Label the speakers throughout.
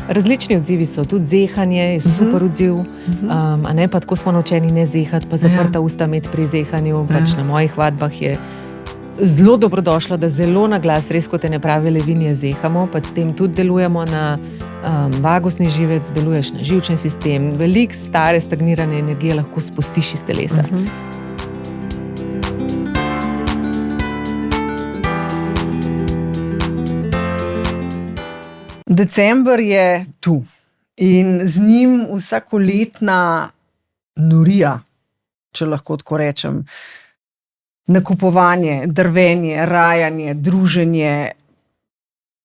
Speaker 1: Različni odzivi so, tudi zehanje je super odziv, a ne pa tako smo naučeni ne zehati, pa zaprta usta imeti pri zehanju, pač na mojih vadbah je zelo dobrodošlo, da zelo na glas, res kot ene prave levinje zehamo, pa s tem tudi delujemo na vagusni živec, deluješ na živčni sistem, veliko stare stagnirane energije lahko spustiš iz telesa.
Speaker 2: December je tu in z njim vsakoletna norija, če lahko tako rečem. Nakupovanje, drvenje, rajanje, druženje.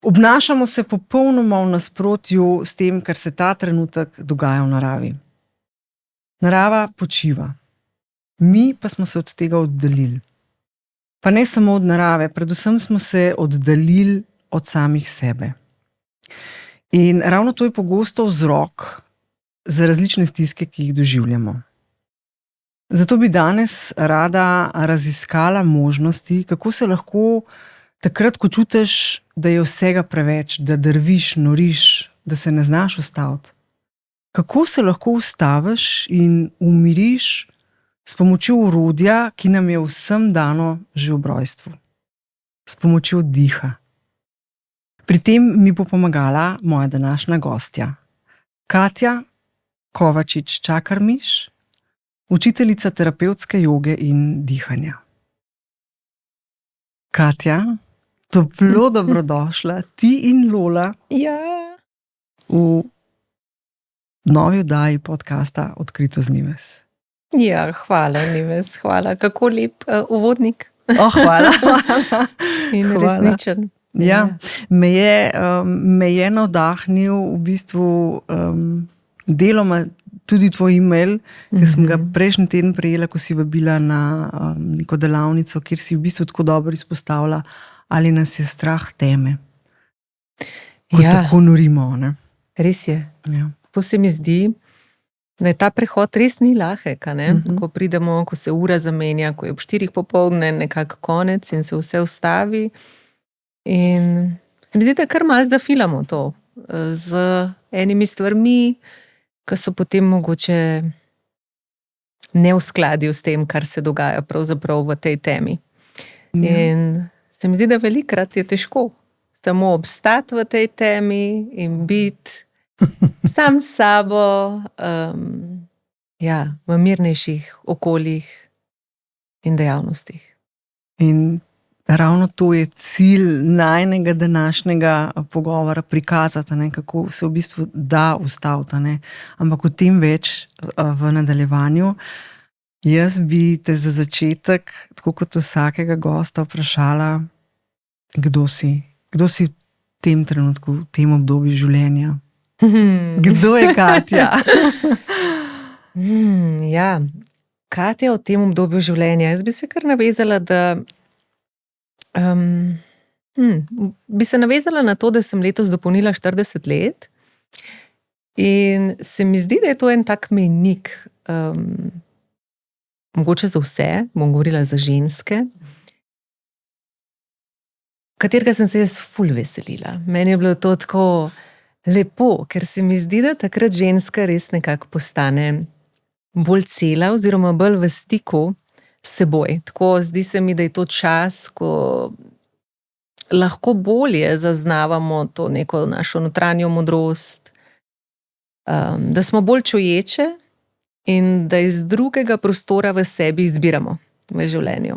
Speaker 2: Obnašamo se popolnoma v nasprotju s tem, kar se ta trenutek dogaja v naravi. Narava počiva. Mi pa smo se od tega oddaljili. Pa ne samo od narave, predvsem smo se oddaljili od samih sebe. In ravno to je pogosto vzrok za različne stiske, ki jih doživljamo. Zato bi danes rada raziskala možnosti, kako se lahko takrat, ko čutiš, da je vsega preveč, da drviš, noriš, da se ne znaš ustaviti. Kako se lahko ustaviš in umiriš s pomočjo orodja, ki nam je vsem dano že v rojstvu. S pomočjo diha. Pri tem mi bo pomagala moja današnja gostja. Katja Kovačič-Čakarmiš, učiteljica terapevtske joge in dihanja. Katja, toplo dobrodošla, ti in Lola v novi oddaji podcasta Odkrito z Nives.
Speaker 1: Ja, hvala Nives, hvala. Kako lep uvodnik.
Speaker 2: Hvala.
Speaker 1: In resničen.
Speaker 2: Ja, me je navdahnil v bistvu deloma tudi tvoj e-mail, ki sem ga prejšnji teden prejela, ko si vabila na neko delavnico, kjer si v bistvu tako dobro izpostavila, ali nas je strah teme. Ko tako norimo, ne?
Speaker 1: Res je. Ja. Po se mi zdi, da je ta prehod res ni lahek, ne? Ko pridemo, ko se ura zamenja, ko je ob 4 popoldne nekako konec in se vse ustavi. In se mi zdi, da kar malo zafilamo to z enimi stvarmi, ki so potem mogoče ne v skladju s tem, kar se dogaja pravzaprav v tej temi. In se mi zdi, da velikokrat je težko samo obstati v tej temi in biti sam s sabo v mirnejših okoljih in dejavnostih.
Speaker 2: In ravno to je cilj najnega današnjega pogovora prikazati, ne, kako se v bistvu da ustaviti, ne. Ampak o tem več v nadaljevanju. Jaz bi te za začetek, tako kot vsakega gosta, vprašala, kdo si? Kdo si v tem trenutku, v tem obdobju življenja? Kdo je Katja?
Speaker 1: Katja v tem obdobju življenja. Jaz bi se kar navezala, da bi se navezala na to, da sem letos dopolnila 40 let in se mi zdi, da je to en tak mejnik, mogoče za vse, bom govorila za ženske, katerega sem se jaz ful veselila. Meni je bilo to tako lepo, ker se mi zdi, da takrat ženska res nekako postane bolj cela oziroma bolj v stiku seboj. Tako zdi se mi, da je to čas, ko lahko bolje zaznavamo to neko našo notranjo modrost, da smo bolj čuječe in da iz drugega prostora v sebi izbiramo v življenju.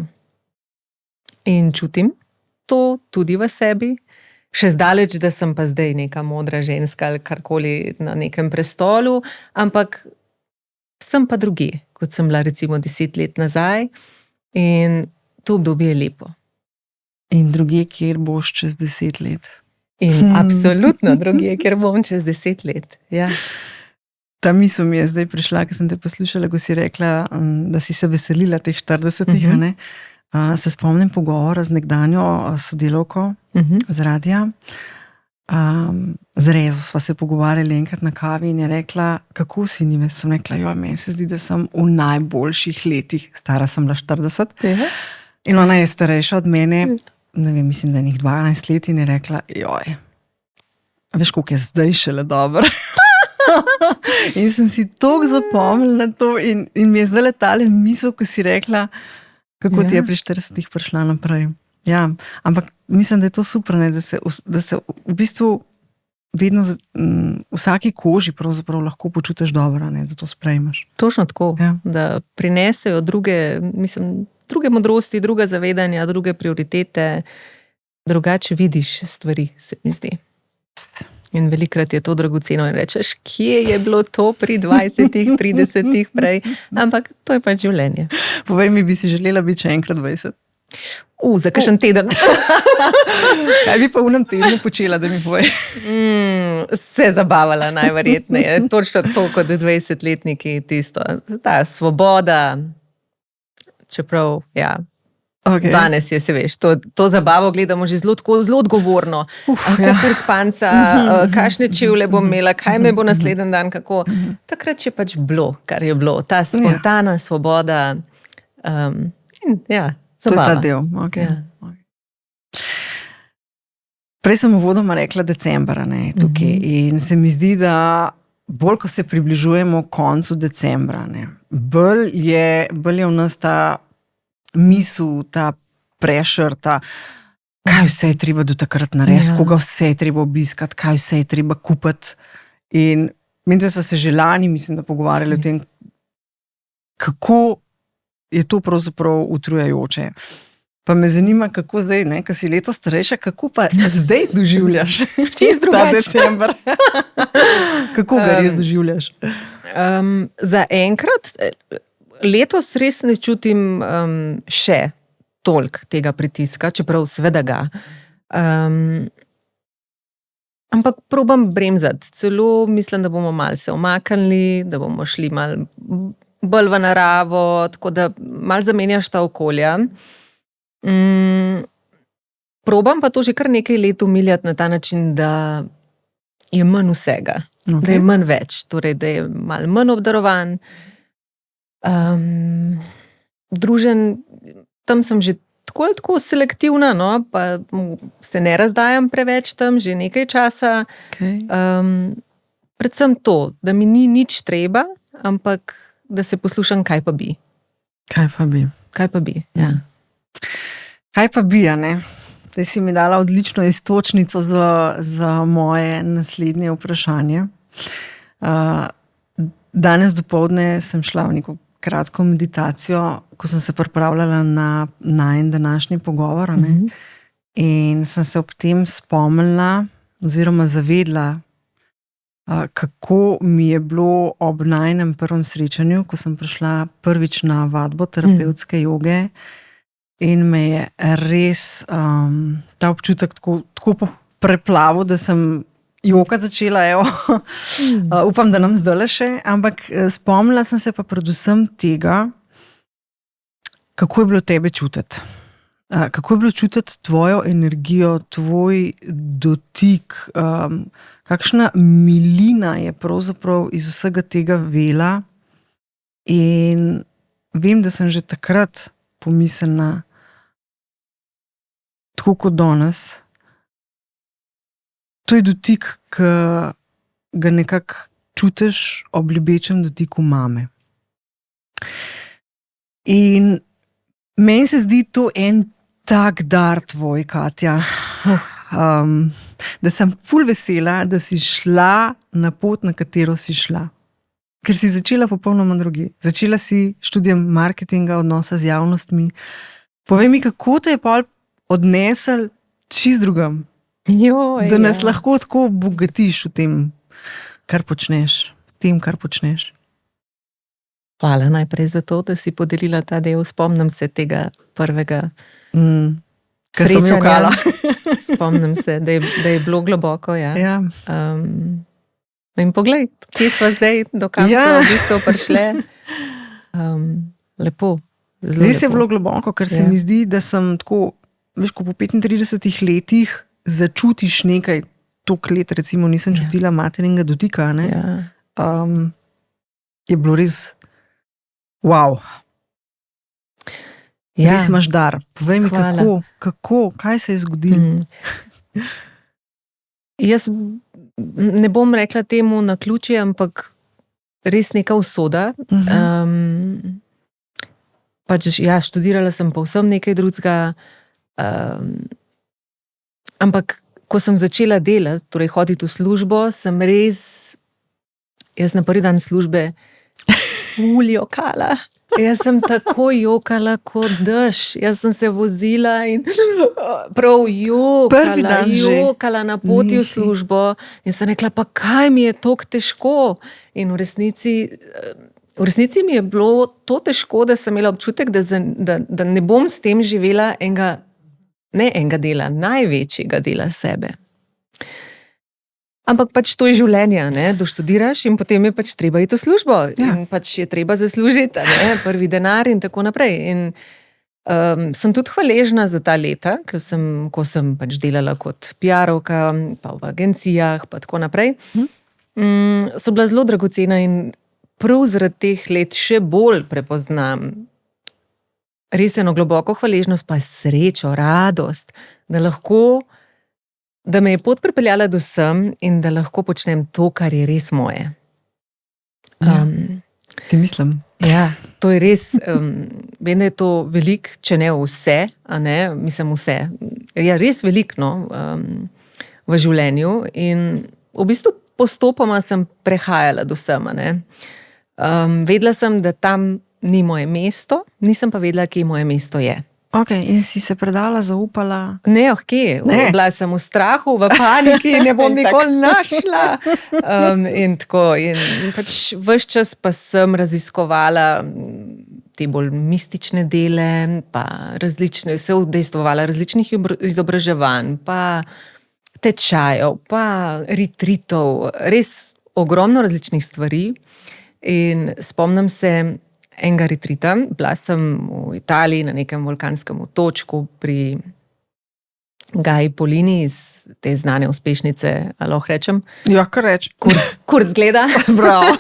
Speaker 1: In čutim to tudi v sebi. Še zdaleč, da sem pa zdaj neka modra ženska ali karkoli na nekem prestolu, ampak sem pa drugje, kot sem bila recimo 10 let nazaj in to obdobje je lepo.
Speaker 2: In drugje, kjer boš čez 10 let.
Speaker 1: In absolutno drugje, kjer bom čez 10 let. Ja.
Speaker 2: Ta misel mi je zdaj prišla, ko sem te poslušala, ko si rekla, da si se veselila teh 40-ih, ne? Se spomnim pogovora z nekdanjo sodelavko z radia. Z Rezo sva se pogovarjali enkrat na kavi in je rekla, kako si Nives? Sem rekla, meni se zdi, da sem v najboljših letih, stara sem bila 40, in ona je starejša od mene, ne vem, mislim, da je njih 12 let in je rekla, veš, koliko je zdaj šele dobro. In sem si toliko zapomnila to in mi je zdaj letale misel, ko si rekla, kako ti je pri 40 prišla naprej. Ja, ampak mislim, da je to super, ne, da se v bistvu vedno v vsaki koži pravzaprav lahko počutiš dobro, ne, da to sprejmeš.
Speaker 1: Točno tako, da prinesejo druge modrosti, druga zavedanja, druge prioritete, drugače vidiš stvari, se mi zdi. In velikrat je to dragoceno in rečeš, kje je bilo to pri 20, 30 prej, ampak to je pač življenje.
Speaker 2: Povej mi, bi si želela biti še enkrat 20?
Speaker 1: Za kakšen teden.
Speaker 2: Kaj bi pa v enem tednu počela, da mi povej?
Speaker 1: Se zabavala najverjetneje. Točno tako kot 20-letniki tisto. Ta svoboda, čeprav, ja, okay. Danes je, se veš, to zabavo gledamo že zelo odgovorno. Kako spanca, kakšne čevlje bom imela, kaj me bo naslednji dan, kako. Takrat je pač bilo, kar je bilo. Ta spontana svoboda. In ja,
Speaker 2: to je ta del. Okay. Ja. Prej sem uvodoma rekla decembra, ne, tukaj. In se mi zdi, da bolj, ko se približujemo koncu decembra, ne, bolj je v nas ta misel, ta pressure, kaj vse je treba do takrat narediti, koga vse je treba obiskati, kaj vse je treba kupiti. In mi smo se že lani, mislim, da pogovarjali o tem, kako je to pravzaprav utrujajoče. Pa me zanima, kako zdaj, ne, ko si leto starejša, kako pa zdaj doživljaš ta december? Kako ga res doživljaš?
Speaker 1: Za enkrat, letos res ne čutim še toliko tega pritiska, čeprav seveda ga. Ampak probam bremzati. Celo mislim, da bomo malo se omaknili, da bomo šli malo bolj v naravo, tako da malo zamenjaš ta okolja. Probam pa to že kar nekaj let umiljati na ta način, da je manj vsega, da je manj več, torej da je malo manj obdarovan. Družen, tam sem že tako selektivna, no, pa se ne razdajam preveč tam, že nekaj časa. Predvsem to, da mi ni nič treba, ampak da se poslušam, kaj pa bi.
Speaker 2: Kaj pa bi,
Speaker 1: ja.
Speaker 2: Kaj pa bi, ne? Zdaj si mi dala odlično iztočnico za moje naslednje vprašanje. Danes dopoldne sem šla v neko kratko meditacijo, ko sem se pripravljala na najin današnji pogovor, ne? In sem se ob tem spomnila oziroma zavedla, kako mi je bilo ob najinem prvem srečanju, ko sem prišla prvič na vadbo terapevtske joge in me je res ta občutek tako preplavil, da sem jokati začela, upam, da nam zdajle še, ampak spomnila sem se pa predvsem tega, kako je bilo tebe čutiti. Kako je bilo čutiti tvojo energijo, tvoj dotik, kakšna milina je pravzaprav iz vsega tega vela. In vem, da sem že takrat pomislila, tako kot danes, to je dotik, ki ga nekako čutiš ob ljubečem dotiku mame. In meni se zdi to en tak dar tvoj, Katja, da sem ful vesela, da si šla na pot, na katero si šla. Ker si začela popolnoma drugi. Začela si študijem marketinga, odnosa z javnostmi. Povej mi, kako te je pol odnesel čist drugam? Da nas lahko tako bogatiš v tem, kar počneš.
Speaker 1: Hvala najprej za to, da si podelila ta del. Spomnim se tega prvega
Speaker 2: kar sem jokala.
Speaker 1: Spomnim se, da je bilo globoko. Ja. In poglej, kje smo zdaj, do kam smo v bistvu prišle. Lepo.
Speaker 2: Res je bilo globoko, ker se mi zdi, da sem tako, veš, ko po 35 letih začutiš nekaj, toliko let recimo nisem čutila materinega dotika, ne? Je bilo res wow. Res imaš dar. Povej mi, kako, kaj se je zgodilo?
Speaker 1: Jaz ne bom rekla temu naključje, ampak res neka usoda. Pač ja, študirala sem povsem nekaj drugega, ampak ko sem začela delati, torej hoditi v službo, sem res, jaz na prvi dan službe jokala. Jaz sem tako jokala kot dež. Jaz sem se vozila in prav jokala na poti v službo in sem rekla, pa kaj mi je toliko težko? In v resnici mi je bilo to težko, da sem imela občutek, da ne bom s tem živela enega dela, največjega dela sebe. Ampak pač to je življenje, ne? Doštudiraš in potem je pač treba iti v službo in pač je treba zaslužiti, ne? Prvi denar in tako naprej. In sem tudi hvaležna za ta leta, ko sem pač delala kot PR-ovka, pa v agencijah, pa tako naprej. So bila zelo dragocena in prav zaradi teh let še bolj prepoznam res eno globoko hvaležnost, pa srečo, radost, da me je pot pripeljala do sem in da lahko počnem to, kar je res moje.
Speaker 2: Ti mislim.
Speaker 1: Ja, to je res, vem, da je to veliko, če ne vse, a ne, mislim vse. Ja, res veliko, no, v življenju in v bistvu postopoma sem prehajala do sem, a ne. Vedela sem, da tam ni moje mesto, nisem pa vedela, kje moje mesto je.
Speaker 2: Ok, in si se predala, zaupala?
Speaker 1: Ne, kje? Bila sem v strahu, v paniki, ne bom nikoli našla. In tako, in pač ves čas pa sem raziskovala te bolj mistične dele, pa se udejstvovala različnih izobraževanj, pa tečajev, pa retritov, res ogromno različnih stvari. In spomnim se enega retrita, bila sem v Italiji na nekem vulkanskem otočku pri Gaji Polini iz te znane uspešnice, ali lahko rečem?
Speaker 2: Ja, kar reč.
Speaker 1: Kurz gleda.
Speaker 2: Bravo,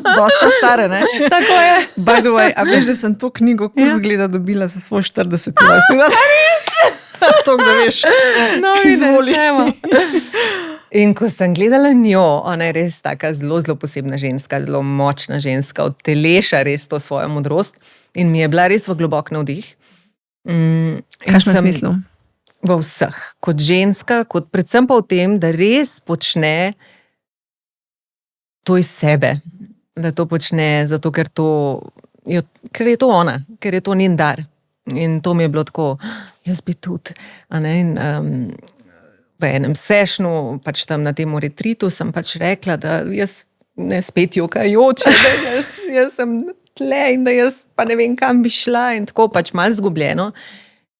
Speaker 2: dosta stare, ne?
Speaker 1: Tako je.
Speaker 2: By the way, a veš, da sem to knjigo Kurz gleda dobila za svoj 40. rojstni dan? To, da veš.
Speaker 1: No, izvolimo. In ko sem gledala njo, ona je res taka zelo, zelo posebna ženska, zelo močna ženska, odteleša res to svojo modrost in mi je bila res v globok navdih.
Speaker 2: Kakšnem smislu?
Speaker 1: V vseh. Kot ženska, kot predvsem pa v tem, da res počne to iz sebe. Da to počne zato, ker je to ona, ker je to njen dar. In to mi je bilo tako, jaz bi tudi, a ne, in v enem sešnu, pač tam na tem retritu sem pač rekla, da jaz ne spet jokajoče, da jaz sem tle in da jaz pa ne vem, kam bi šla in tako pač malo zgubljeno.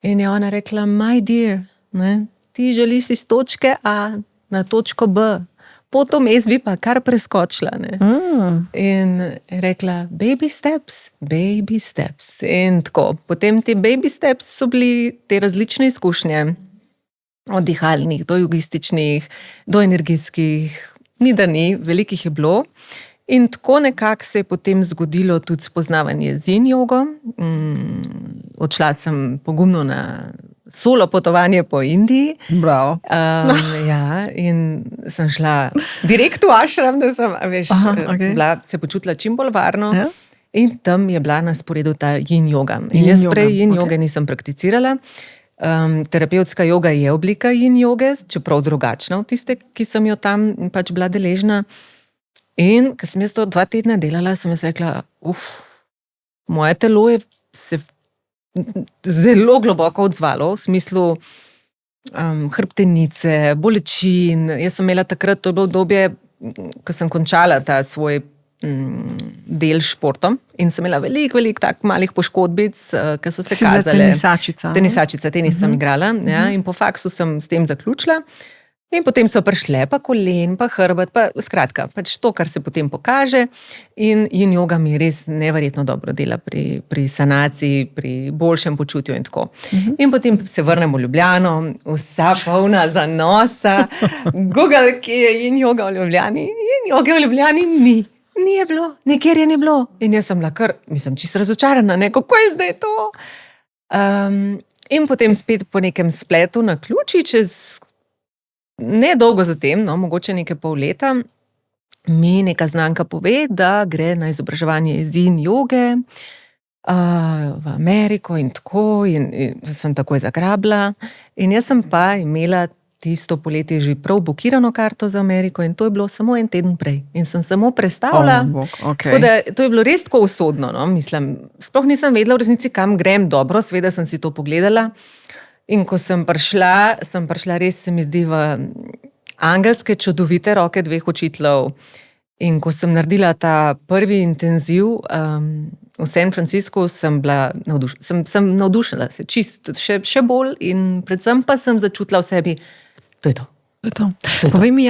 Speaker 1: In je ona rekla, my dear, ne, ti želiš iz točke A na točko B, potom jaz bi pa kar preskočila, ne. In rekla, baby steps. In tako, potem te baby steps so bili te različne izkušnje, od dihalnih do jogističnih, do energijskih, ni da ni, velikih je bilo. In tako nekako se je potem zgodilo tudi spoznavanje z yin jogo. Odšla sem pogumno na solo potovanje po Indiji.
Speaker 2: Bravo.
Speaker 1: Ja, in sem šla direkt v ashram, da sem, veš, se počutila čim bolj varno. Ja. In tam je bila na sporedu ta yin joga. In jaz prej yin joge nisem prakticirala. Terapevtska joga je oblika yin joge, čeprav drugačna od tiste, ki sem jo tam pač bila deležna. In ko sem jaz to 2 tedna delala, sem jaz rekla, moje telo je se zelo globoko odzvalo, v smislu hrbtenice, bolečin. Jaz sem imela takrat, to je bilo obdobje, ko sem končala ta svoj del športom in sem imela veliko tak malih poškodbic, ki so se kazale. Tenisačica, tenis sem igrala, ja, in po faksu sem s tem zaključila. In potem so prišle pa kolen, pa hrbet, pa skratka, pač to, kar se potem pokaže. In yin joga mi res neverjetno dobro dela pri sanaciji, pri boljšem počutju in tako. In potem se vrnemo v Ljubljano, vsa polna zanosa. Google, kje je yin joga v Ljubljani? Yin joga v Ljubljani ni. Ni je bilo, nikjer je ni bilo. In jaz sem bila čisto razočarana, ne, kako je zdaj to? In potem spet po nekem spletu na ključi, čez ne dolgo zatem, no, mogoče nekaj pol leta, mi neka znanka pove, da gre na izobraževanje iz yin joge v Ameriko in tako, in sem takoj zagrabila. In jaz sem pa imela tisto poletje že prav bukirano karto za Ameriko in to je bilo samo en teden prej. In sem samo prestavila. Tako da to je bilo res tako usodno, no, mislim. Sploh nisem vedela v resnici, kam grem. Dobro, seveda sem si to pogledala. In ko sem prišla res, se mi zdi, v angelske čudovite roke dveh učiteljev. In ko sem naredila ta prvi intenziv v San Franciscu, sem bila navdušena, se čist še bolj, in predvsem pa sem začutila v sebi, to je to.
Speaker 2: Povej mi,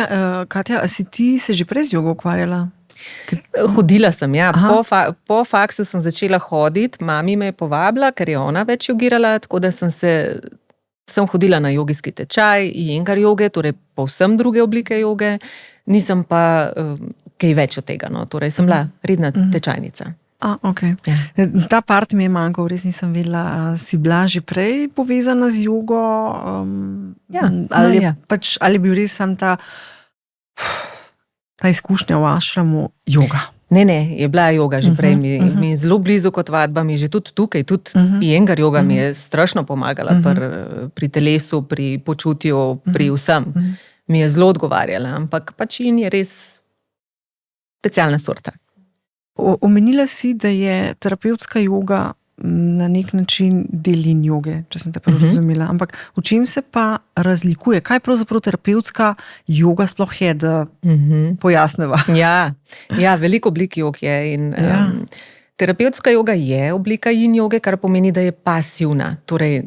Speaker 2: Katja, a si ti se že prej z jogo ukvarjala?
Speaker 1: Hodila sem, ja. Po faksu sem začela hoditi, mami me je povabila, ker je ona več jogirala, tako da sem hodila na jogijski tečaj, iyengar joge, torej povsem druge oblike joge, nisem pa kaj več od tega, no. Torej sem bila redna tečajnica.
Speaker 2: Okay. Ja. Ta part mi je manjkal, res nisem vedela, si bila že prej povezana z jogo? Ali je bil res sam ta izkušnja v ašramu joga?
Speaker 1: Ne, je bila joga že prej, mi je zelo blizu kot vadba, mi že tudi tukaj, tudi iyengar joga mi je strašno pomagala pri telesu, pri počutju, pri vsem. Mi je zelo odgovarjala, ampak pač yin je res specialna sorta.
Speaker 2: Omenila si, da je terapevtska joga na nek način del yin joge, če sem te prav razumela. Ampak v čem se pa razlikuje? Kaj pravzaprav terapevtska joga sploh je, da pojasneva?
Speaker 1: Ja, veliko oblik jog je. Terapevtska joga je oblika yin joge, kar pomeni, da je pasivna. Torej,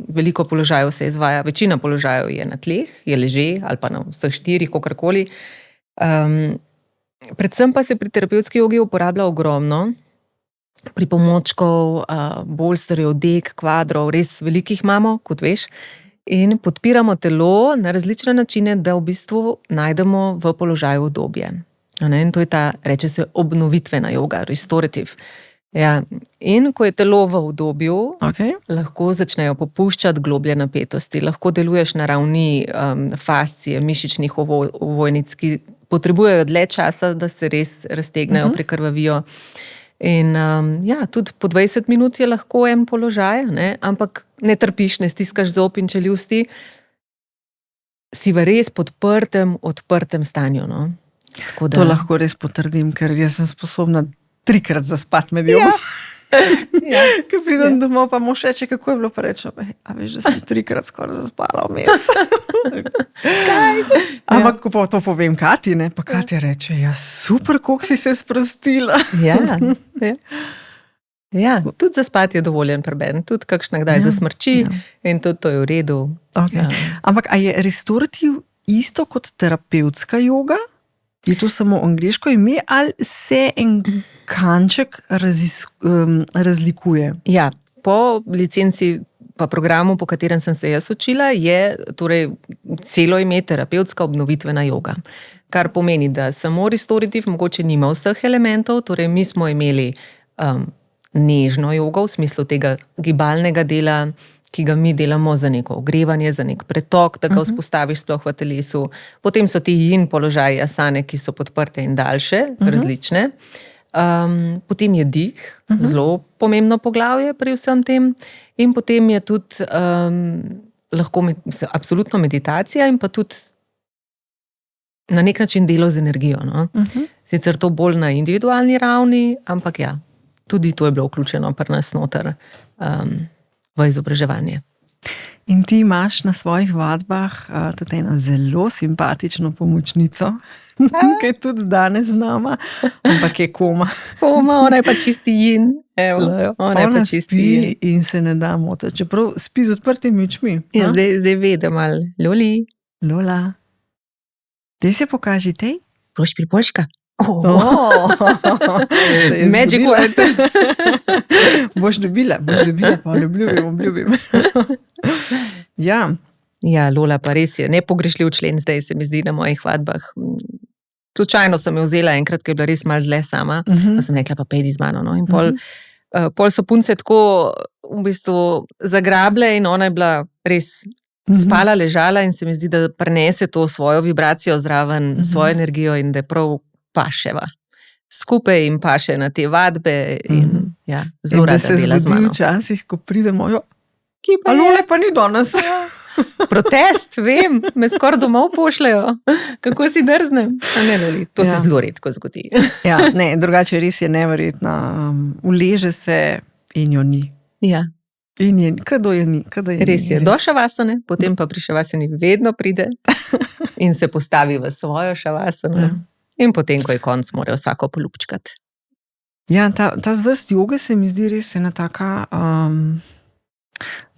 Speaker 1: veliko položajev se izvaja, večina položajev je na tleh, je leže ali pa na vseh štirih, kakorkoli. Predvsem pa se pri terapevtski jogi uporablja ogromno pripomočkov, bolsterjev, dek, kvadrov, res velikih imamo, kot veš, in podpiramo telo na različne načine, da v bistvu najdemo v položaju udobje. In to je ta, reče se, obnovitvena joga, restorative. Ja. In ko je telo v udobju, lahko začnejo popuščati globlje napetosti, lahko deluješ na ravni fascije, mišičnih ovojnic, ki potrebujejo dlje časa, da se res raztegnejo, prekrvavijo. In tudi po 20 minut je lahko en položaj, ampak ne trpiš, ne stiskaš zob in čeljusti, si v res odprtem stanju. No?
Speaker 2: To lahko res potrdim, ker jaz sem sposobna 3-krat zaspati med jogo. Ko pridem domov, pa mož reče, kako je bilo, pa rečem, a veš, da sem 3-krat skoraj zaspala vmes.
Speaker 1: Kaj?
Speaker 2: Ampak ko pa to povem Kati, pa Katja reče, super, koliko si se sprostila.
Speaker 1: Ja, tudi zaspati je dovoljen pri meni, tudi kakšna kdaj zasmrči in tudi to je v redu.
Speaker 2: Ampak a je restorativ isto kot terapevtska joga? Je to samo angleško ime ali se en kanček razlikuje?
Speaker 1: Ja, po licenci pa programu, po katerem sem se jaz učila, je torej celo ime terapevtska obnovitvena joga. Kar pomeni, da samo restorativ mogoče nima vseh elementov, torej mi smo imeli nežno jogo v smislu tega gibalnega dela, ki ga mi delamo za neko ogrevanje, za nek pretok, da ga vzpostaviš sploh v telesu. Potem so ti yin položaji asane, ki so podprte in daljše, različne. Potem je dih, zelo pomembno poglavje pri vsem tem. In potem je tudi lahko absolutno meditacija in pa tudi na nek način delo z energijo. No? Sicer to bolj na individualni ravni, ampak ja, tudi to je bilo vključeno pri nas noter v izobraževanje.
Speaker 2: In ti imaš na svojih vadbah tudi eno zelo simpatično pomočnico, ki je tudi danes z nama, ampak je koma.
Speaker 1: Ona je pa čisti yin.
Speaker 2: Ona spi in se ne da motiti, čeprav spi z odprtimi očmi.
Speaker 1: Ja, zdaj vedem malo.
Speaker 2: Lola, daj se pokaži tej.
Speaker 1: Proš pripoljška. Magic word.
Speaker 2: Boš dobila, pa obljubim.
Speaker 1: Ja, Lola pa res je nepogrešljiv člen zdaj, se mi zdi, na mojih vadbah. Slučajno sem jo vzela enkrat, ker je bila res malo dlje sama, pa sem rekla, pa pejdi z mano. No? In pol so punce tako v bistvu zagrable in ona je bila res spala, ležala in se mi zdi, da prenese to svojo vibracijo zraven, svojo energijo in da je prav paševa. Skupaj in paše na te vadbe in ja, zelo rada dela z mano.
Speaker 2: Včasih, ko pridemo,
Speaker 1: Ki pa je?
Speaker 2: Alole pa ni danes.
Speaker 1: Protest, vem, me skoraj domov pošljajo. Kako si drznem? A ne, Loli, to se zelo redko zgodi.
Speaker 2: Ja, ne, drugače res je neverjetna. Uleže se in jo ni.
Speaker 1: Ja.
Speaker 2: In je, kdo je ni, kdo je
Speaker 1: Res
Speaker 2: ni.
Speaker 1: je, do šavasane, potem pa pri šavasani vedno pride in se postavi v svojo šavasano.
Speaker 2: Ja.
Speaker 1: In potem, ko je konc, mora vsako polupčkati.
Speaker 2: Ja, ta zvrst joge se mi zdi res ena taka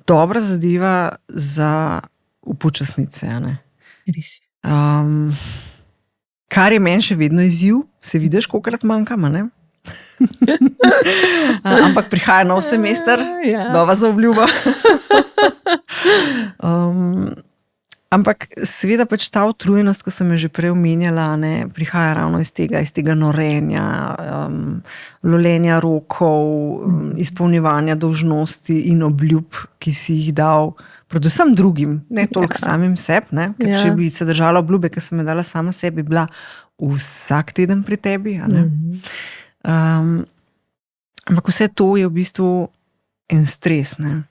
Speaker 2: dobra zadeva za upočasnice. A ne?
Speaker 1: Res je.
Speaker 2: Kar je meni še vedno izziv, se vidiš, kolikrat manjkam, a ne? Ampak prihaja nov semester, nova zaobljuba. Ampak seveda pač ta utrujenost, ko sem jo že prej omenjala, ne, prihaja ravno iz tega norenja, lolenja rokov, izpolnjevanja dolžnosti in obljub, ki si jih dal predvsem drugim, ne toliko samim sebi, ne, ker če bi se držala obljube, ki sem jo dala sama sebi, bila vsak teden pri tebi, a ne. Ampak vse to je v bistvu en stres, ne.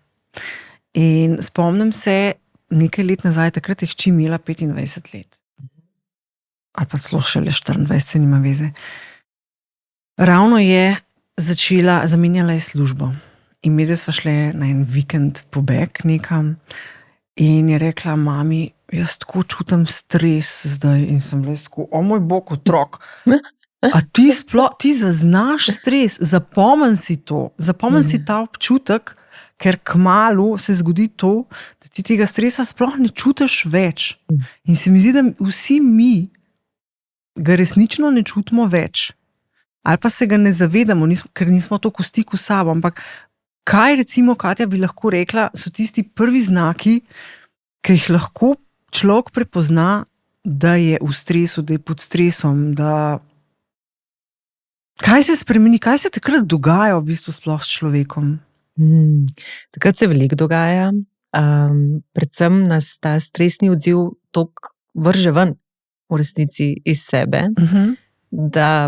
Speaker 2: In spomnim se, nekaj let nazaj, takrat je hči imela 25 let. Ali pa celo šele 24, se nima veze. Ravno je zamenjala je službo. In medaj sva šle na en vikend pobeg nekam in je rekla, mami, jaz tako čutim stres zdaj. In sem bila tako, o moj bog, otrok, a ti zaznaš stres, zapomni si to, zapomni si ta občutek, ker kmalu se zgodi to, da ti tega stresa sploh ne čutiš več. In se mi zdi, da vsi mi ga resnično ne čutimo več. Ali pa se ga ne zavedamo, ker nismo toliko v stiku s sabo. Ampak kaj recimo, Katja bi lahko rekla, so tisti prvi znaki, ki jih lahko človek prepozna, da je v stresu, da je pod stresom, da... Kaj se spremeni, kaj se takrat dogaja v bistvu sploh s človekom?
Speaker 1: Takrat se veliko dogaja, predvsem nas ta stresni odziv toliko vrže ven v resnici iz sebe, da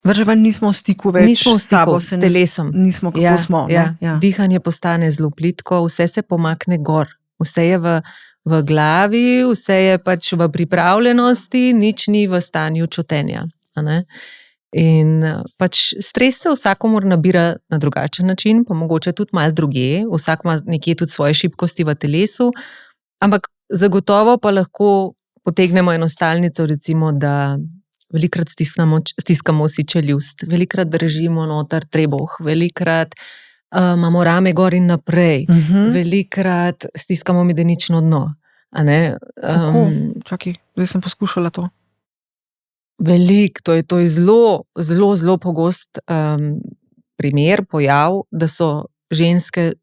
Speaker 2: vrže ven nismo v stiku več
Speaker 1: nismo v stiku s telesom.
Speaker 2: Nismo kako smo.
Speaker 1: Ja. Dihanje postane zelo plitko, vse se pomakne gor, vse je v glavi, vse je pač v pripravljenosti, nič ni v stanju čutenja. A ne? In pač stres se vsakomur nabira na drugačen način, pa mogoče tudi malo drugje, vsak ima nekje tudi svoje šibkosti v telesu, ampak zagotovo pa lahko potegnemo eno stalnico, recimo, da velikrat stiskamo vsi čeljust, velikrat držimo noter trebuh, velikrat imamo rame gor in naprej, velikrat stiskamo medenično dno. A ne?
Speaker 2: Kako? Čakaj, zdaj sem poskušala to.
Speaker 1: Veliko, to je zelo pogost primer, pojav, da so ženske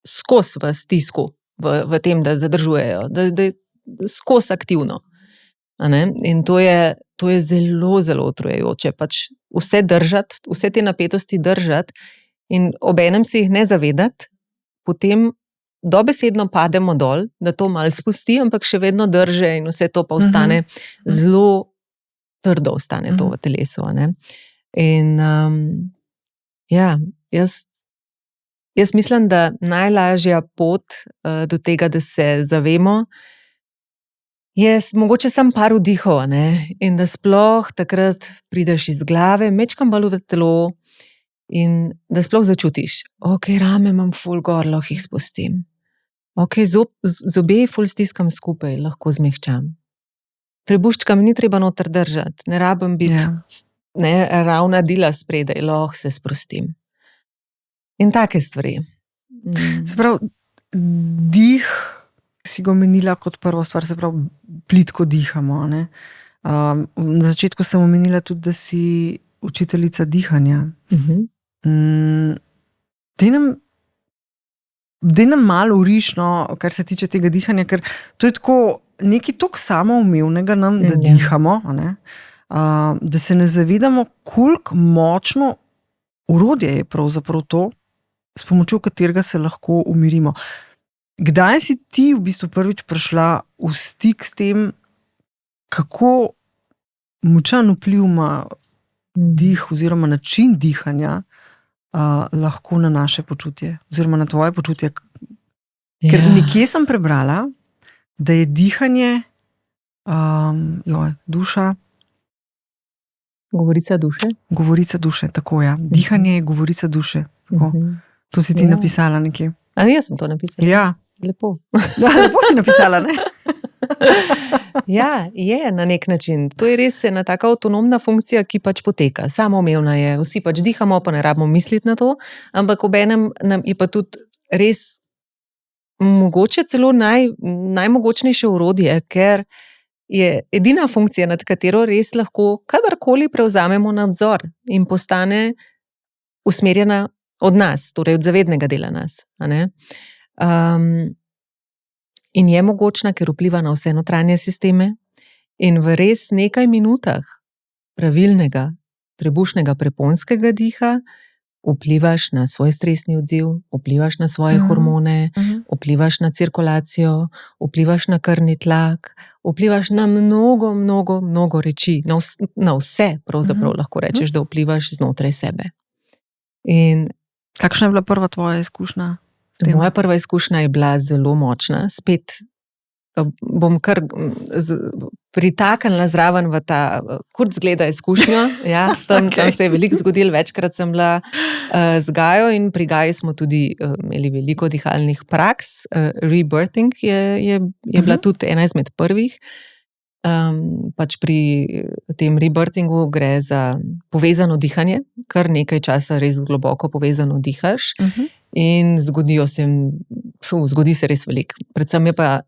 Speaker 1: skozi v stisku, v tem, da zadržujejo, da je skozi aktivno. A ne? In to je zelo utrujajoče, pač vse držati, vse te napetosti držati in obenem si jih ne zavedati, potem dobesedno pademo dol, da to malo spusti, ampak še vedno drže in vse to pa ostane zelo trdo ostane to v telesu. Ne? In ja, jaz mislim, da najlažja pot do tega, da se zavemo, je mogoče samo par vdihov, ne? In da sploh takrat prideš iz glave, mečkam bolj v telo in da sploh začutiš, ok, rame imam ful gor, lahko jih spustim. Ok, zobe ful stiskam skupaj, lahko zmehčam. Trebuščkam ni treba noter držati, ne rabim biti ravna dila spredaj, lahko se sprostim. In take stvari.
Speaker 2: Se pravi, dih si ga omenila kot prvo stvar, se pravi, plitko dihamo. Ne? Na začetku sem omenila tudi, da si učiteljica dihanja. Daj nam malo urišno, kar se tiče tega dihanja, ker to je tako nekaj toliko samoumevnega nam, da dihamo, ne? Da se ne zavedamo, koliko močno orodje je pravzaprav to, s pomočjo katerega se lahko umirimo. Kdaj si ti v bistvu prvič prišla v stik s tem, kako močan vpliv ima dih oziroma način dihanja lahko na naše počutje oziroma na tvoje počutje? Ker nekje sem prebrala, da je dihanje duša.
Speaker 1: Govorica duše.
Speaker 2: Govorica duše, tako ja. Dihanje je govorica duše. To si ti napisala nekje.
Speaker 1: A jaz sem to napisala?
Speaker 2: Ja.
Speaker 1: Lepo.
Speaker 2: Lepo si napisala, ne?
Speaker 1: Ja, je na nek način. To je res ena taka avtonomna funkcija, ki pač poteka. Samoumevna je. Vsi pač dihamo, pa ne rabimo misliti na to, ampak obenem nam je pa tudi res mogoče celo najmogočnejše orodje, ker je edina funkcija, nad katero res lahko kadarkoli prevzamemo nadzor in postane usmerjena od nas, torej od zavednega dela nas. A ne? In je mogočna, ker vpliva na vse notranje sisteme in v res nekaj minutah pravilnega trebušnega preponskega diha vplivaš na svoj stresni odziv, vplivaš na svoje hormone, vplivaš na cirkulacijo, vplivaš na krvni tlak, vplivaš na mnogo reči, na vse pravzaprav lahko rečeš, da vplivaš znotraj sebe. In
Speaker 2: kakšna je bila prva tvoja izkušnja?
Speaker 1: Moja prva izkušnja je bila zelo močna. Spet bom kar pritaknila zraven v ta kurc gleda izkušnjo. Ja, tam se je veliko zgodilo, večkrat sem bila z Gajo in pri Gaji smo tudi imeli veliko dihalnih praks. Rebirthing je bila tudi ena izmed prvih. Pač pri tem rebirthingu gre za povezano dihanje, kar nekaj časa res globoko povezano dihaš in zgodi se res veliko. Predvsem je pa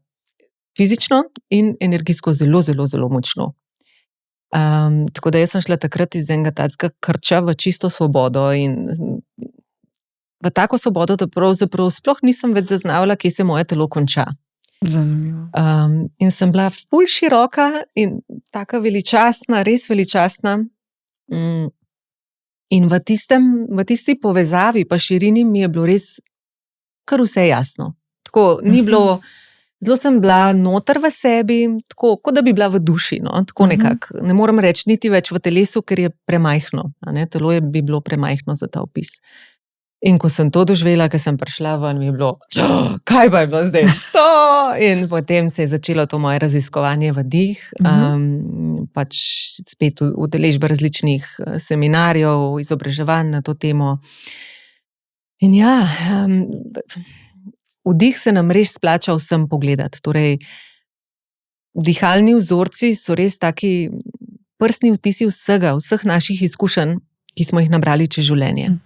Speaker 1: fizično in energijsko zelo močno. Tako da jaz sem šla takrat iz enega takega krča v čisto svobodo in v tako svobodo, da pravzaprav sploh nisem več zaznavila, kje se moje telo konča.
Speaker 2: Zanimivo.
Speaker 1: In sem bila ful široka in taka veličastna, res veličastna. In v tisti povezavi pa širini mi je bilo res kar vse jasno. Tako ni bilo, zelo sem bila noter v sebi, tako kot da bi bila v duši, no, tako nekako. Ne morem reči niti več v telesu, ker je premajhno, a ne, telo bi bilo premajhno za ta opis. In ko sem to doživela, ko sem prišla ven, mi je bilo, kaj pa je bilo zdaj to? In potem se je začelo to moje raziskovanje v dih, pač spet udeležba različnih seminarjev, izobraževanj na to temo. In ja, v dih se nam res splača vsem pogledati. Torej, dihalni vzorci so res taki prstni vtisi vseh naših izkušenj, ki smo jih nabrali čez življenje.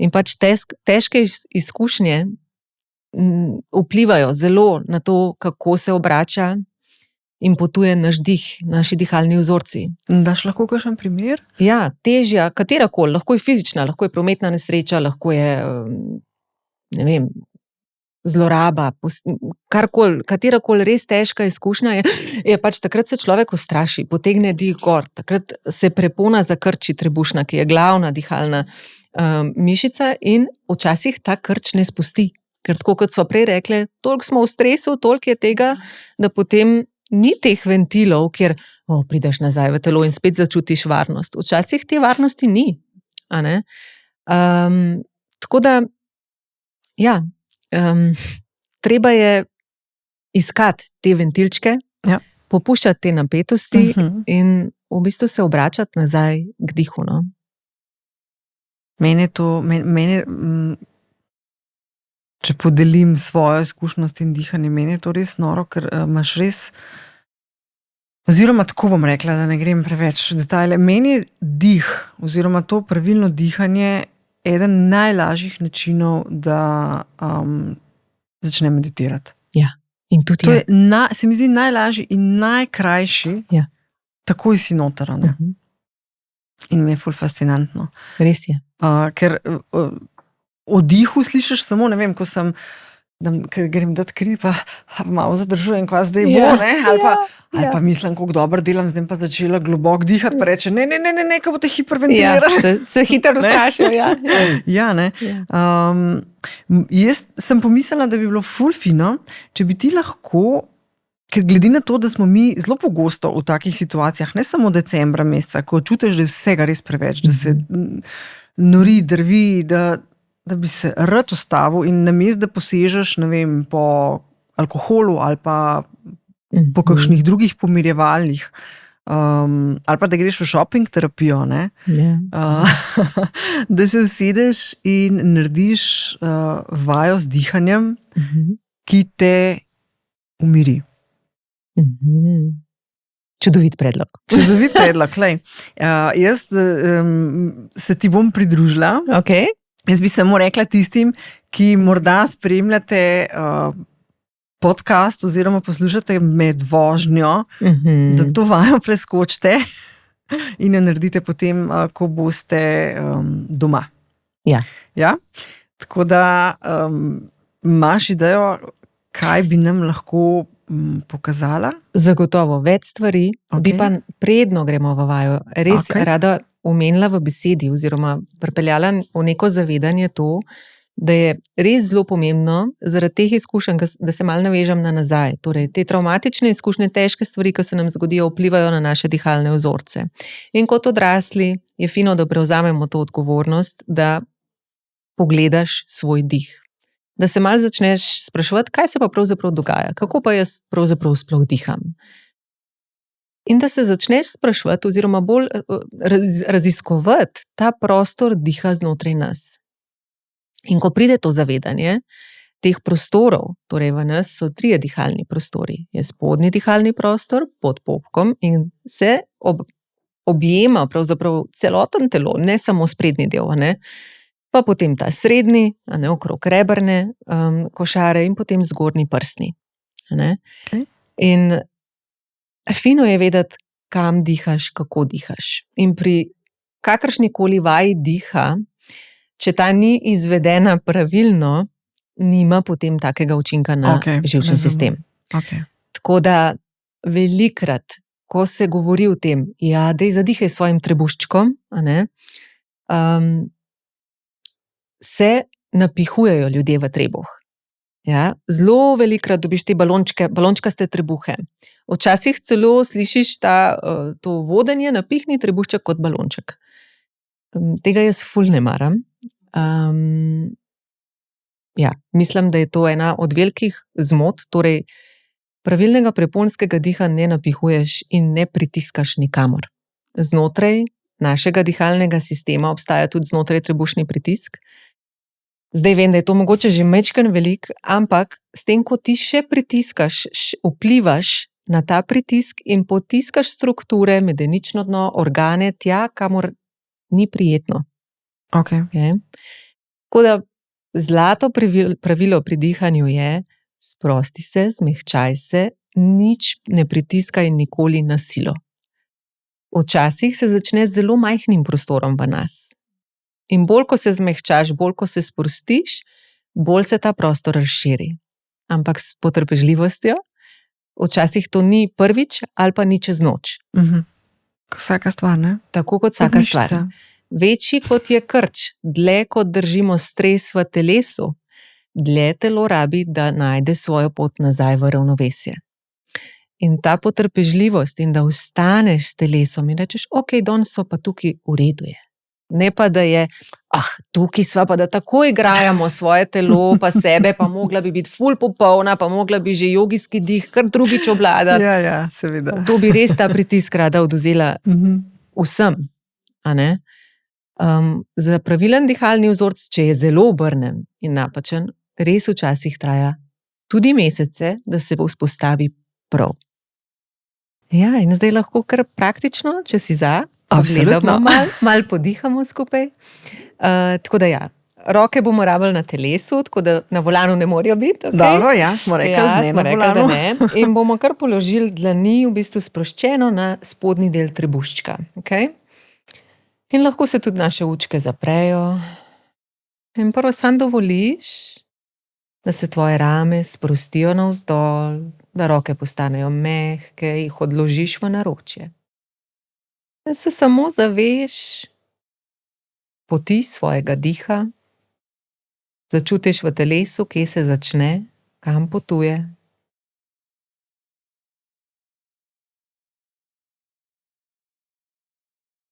Speaker 1: In pač težke izkušnje vplivajo zelo na to, kako se obrača in potuje naš dih, naši dihalni vzorci.
Speaker 2: Daš lahko kakšen primer?
Speaker 1: Ja, težja, katerakoli, lahko je fizična, lahko je prometna nesreča, lahko je, ne vem, zloraba, karkoli, katerakoli res težka izkušnja je pač takrat se človek ustraši, potegne dih gor, takrat se prepona zakrči trebušna, ki je glavna dihalna mišica in včasih ta krč ne spusti. Ker tako kot so prej rekle, toliko smo v stresu, toliko je tega, da potem ni teh ventilov, kjer prideš nazaj v telo in spet začutiš varnost. Včasih te varnosti ni. A ne? Tako da, ja, treba je iskati te ventilčke, popuščati te napetosti in v bistvu se obračati nazaj k dihu, no.
Speaker 2: Mene, če podelim svojo izkušnjost in dihanje, meni je to res noro, ker imaš res, oziroma tako bom rekla, da ne grem preveč v detajle, meni je dih oziroma to pravilno dihanje eden najlažjih načinov, da začne meditirati.
Speaker 1: Ja, in tudi
Speaker 2: to je se mi zdi najlažji in najkrajši, takoj si noter, ne? In mi je ful fascinantno.
Speaker 1: Res je.
Speaker 2: Ker o dihu slišiš samo, ne vem, ko sem ker grem dati kri, pa malo zadržujem, kaj zdaj bo, ne? Ali pa mislim, kako dobro delam, zdaj pa začela globoko dihati, pa reče, ne, ko boste hiperventilirali.
Speaker 1: Se hitro strašijo,
Speaker 2: Ja, ne. Jaz sem pomislila, da bi bilo ful fino, če bi ti lahko, ker glede na to, da smo mi zelo pogosto v takih situacijah, ne samo decembra meseca, ko čutiš, da je vsega res preveč, da se nori, drvi, da bi se rad ustavil in namesto, da posežeš, ne vem, po alkoholu ali pa po kakšnih drugih pomirjevalnih, ali pa da greš v shopping terapijo, ne? Da se usedeš in narediš vajo z dihanjem, ki te umiri.
Speaker 1: Čudovit predlog.
Speaker 2: Čudovit predlog, lej. Jaz se ti bom pridružila.
Speaker 1: Okay.
Speaker 2: Jaz bi samo rekla tistim, ki morda spremljate podcast oziroma poslušate med vožnjo, da to vajo preskočite in jo naredite potem, ko boste doma. Ja? Tako da imaš idejo, kaj bi nam lahko pokazala?
Speaker 1: Zagotovo več stvari, bi pa predno gremo v vajo. Res rada omenila v besedi oziroma pripeljala v neko zavedanje to, da je res zelo pomembno zaradi teh izkušenj, da se malo navežem na nazaj. Torej, te travmatične izkušnje, težke stvari, ki se nam zgodijo, vplivajo na naše dihalne vzorce. In kot odrasli je fino, da prevzamemo to odgovornost, da pogledaš svoj dih. Da se malo začneš spraševati, kaj se pa pravzaprav dogaja, kako pa jaz pravzaprav sploh diham. In da se začneš spraševati oziroma bolj raziskovati ta prostor diha znotraj nas. In ko pride to zavedanje teh prostorov, torej v nas so 3 dihalni prostori. Je spodnji dihalni prostor pod popkom in se objema pravzaprav celoten telo, ne samo sprednji del, ne? Pa potem ta srednji, okrog rebrne košare in potem zgornji prsni. In fino je vedeti, kam dihaš, kako dihaš. In pri kakršnikoli vaji diha, če ta ni izvedena pravilno, nima potem takega učinka na živčni sistem. Tako da velikrat, ko se govori o tem, daj zadihaj s svojim trebuščkom, se napihujejo ljudje v trebuh. Zelo velikrat dobiš te balončkaste trebuhe. Včasih celo slišiš to vodenje, napihni trebušček kot balonček. Tega jaz ful ne maram. Mislim, da je to ena od velikih zmot, torej pravilnega preponskega diha ne napihuješ in ne pritiskaš nikamor. Znotraj našega dihalnega sistema obstaja tudi znotraj trebušni pritisk. Zdaj vem, da je to mogoče že majčkeno velik, ampak s tem, ko ti še pritiskaš, vplivaš na ta pritisk in potiskaš strukture, medenično dno, organe tja, kamor ni prijetno. Tako da zlato pravilo pri dihanju je, sprosti se, zmehčaj se, nič ne pritiskaj nikoli na silo. Včasih se začne z zelo majhnim prostorom v nas. In bolj, ko se zmehčaš, bolj, ko se sprostiš, bolj se ta prostor razširi. Ampak s potrpežljivostjo, včasih to ni prvič ali pa ni čez noč.
Speaker 2: Vsaka stvar, ne?
Speaker 1: Tako kot vsaka stvar. Večji kot je krč, dlje kot držimo stres v telesu, dlje telo rabi, da najde svojo pot nazaj v ravnovesje. In ta potrpežljivost in da ostaneš s telesom in rečeš, danes so pa tukaj v redu je. Ne pa, da je, tukaj sva pa, da tako igrajamo svoje telo, pa sebe, pa mogla bi biti ful popolna, pa mogla bi že jogijski dih kar drugič obladati.
Speaker 2: Ja, seveda.
Speaker 1: To bi res ta pritisk rada odvzela vsem. Za pravilen dihalni vzorc, če je zelo obrnen in napačen, res včasih traja tudi mesece, da se bo vzpostavi prav. In zdaj lahko kar praktično, če si za, gledamo malo podihamo skupaj. Tako da roke bomo rabili na telesu, tako da na volanu ne morajo biti.
Speaker 2: Dobro, smo rekli,
Speaker 1: da ne. In bomo kar položili dlani v bistvu sproščeno na spodnji del trebuščka. In lahko se tudi naše učke zaprejo. In prvo sam dovoliš, Da se tvoje rame sprostijo navzdol, da roke postanejo mehke, jih odložiš v naročje. Da se samo zaveš poti svojega diha, začutiš v telesu, kje se začne, kam potuje.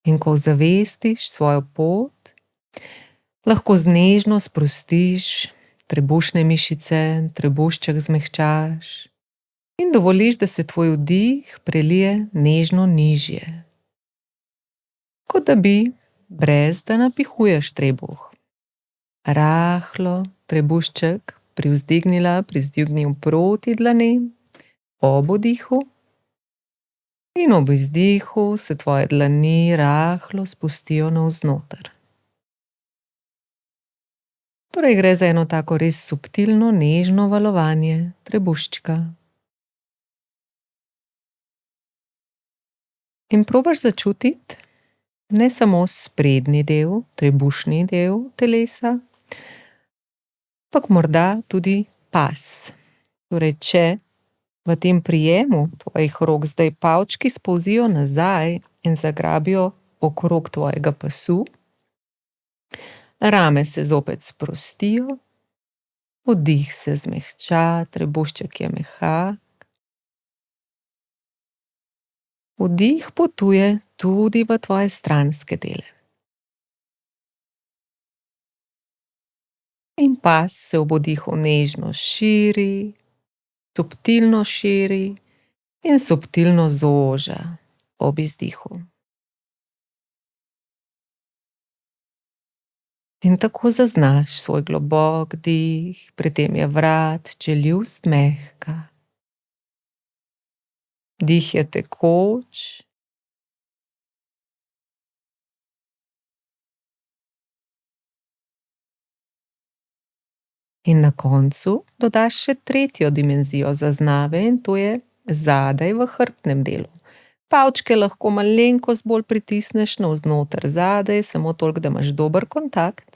Speaker 1: In ko zavestiš svojo pot, lahko z nežno sprostiš trebušne mišice, trebušček zmehčaš in dovoliš, da se tvoj vdih prelije nežno nižje. Kot da bi, brez da napihuješ trebuh. Rahlo trebušček privzdignil proti dlanem ob vdihu in ob izdihu se tvoje dlani rahlo spustijo navznoter. Torej gre za eno tako res subtilno, nežno valovanje trebuščka. In probaš začutiti ne samo sprednji del, trebušni del telesa, ampak morda tudi pas. Torej, če v tem prijemu tvojih rok zdaj palčki spolzijo nazaj in zagrabijo okrog tvojega pasu, rame se zopet sprostijo, vdih se zmehča, trebušček je mehak. Vdih potuje tudi v tvoje stranske dele. In pas se ob vdihu nežno širi, subtilno širi in subtilno zoža ob izdihu. In tako zaznaš svoj globok dih, pri tem je vrat čeljust mehka. Dih je tekoč. In na koncu dodaš še tretjo dimenzijo zaznave in to je zadaj v hrbtnem delu. Palčke lahko malenkost bolj pritisneš navznoter zadaj, samo toliko, da imaš dober kontakt.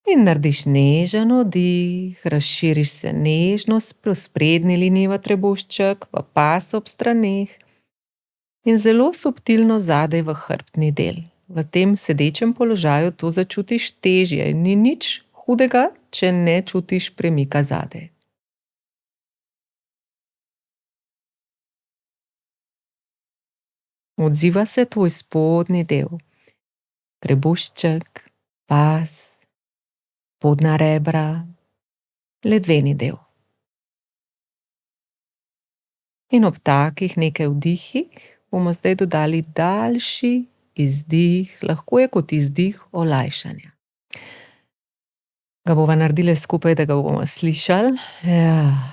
Speaker 1: In narediš nežen vdih, razširiš se nežno v sprednji liniji v trebušček, v pas ob straneh in zelo subtilno zadaj v hrbtni del. V tem sedečem položaju to začutiš težje in ni nič hudega, če ne čutiš premika zadaj. Odziva se tvoj spodnji del, trebušček, pas, spodnja rebra, ledveni del. In ob takih nekaj vdihih bomo zdaj dodali daljši izdih, lahko je kot izdih olajšanja. Ga bova naredili skupaj, da ga bomo slišali. Ja.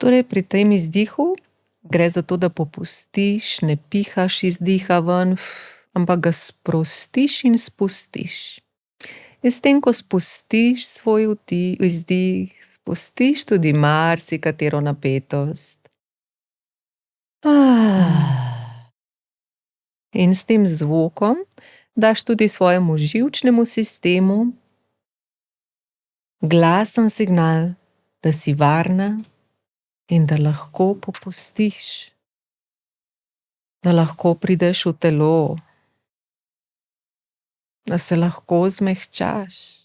Speaker 1: Torej, pri tem izdihu gre za to, da popustiš, ne pihaš izdiha ven, ampak ga sprostiš in spustiš. In s tem, ko spustiš svoj izdih, spustiš tudi marsikatero napetost. In s tem zvokom daš tudi svojemu živčnemu sistemu glasen signal, da si varna in da lahko popustiš, da lahko prideš v telo, da se lahko zmehčaš.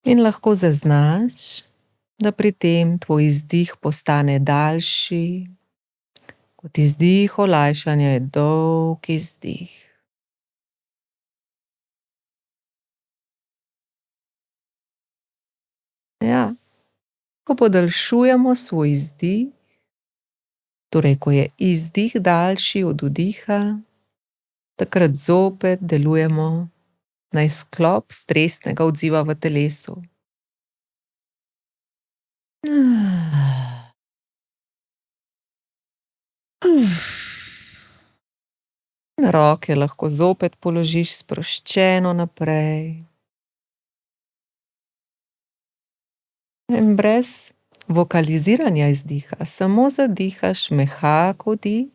Speaker 1: In lahko zaznaš, da pri tem tvoj izdih postane daljši, kot izdih olajšanja je dolg izdih. Ja, ko podaljšujemo svoj izdih, torej ko je izdih daljši od vdiha, takrat zopet delujemo na izklop stresnega odziva v telesu. Roke lahko zopet položiš sproščeno naprej. In brez vokaliziranja izdiha, samo zadihaš mehak vdih,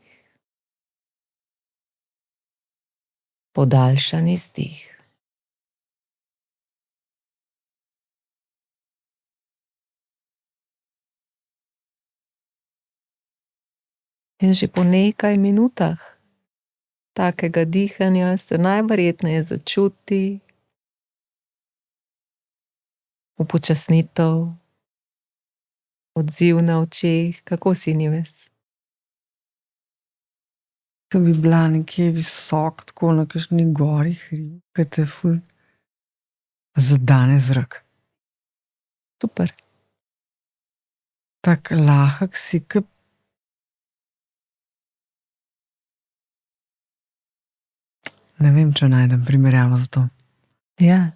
Speaker 1: podaljšan izdih. In že po nekaj minutah takega dihanja se najverjetneje začuti upočasnitev, odziv na očeh. Kako si, Nives?
Speaker 2: Ko bi bila nekje visok, tako na kakšni gori hrib, ki te ful zadane zrak.
Speaker 1: Super.
Speaker 2: Tak lahek si, ki ne vem, če najdem primerjavo za to.
Speaker 1: Ja,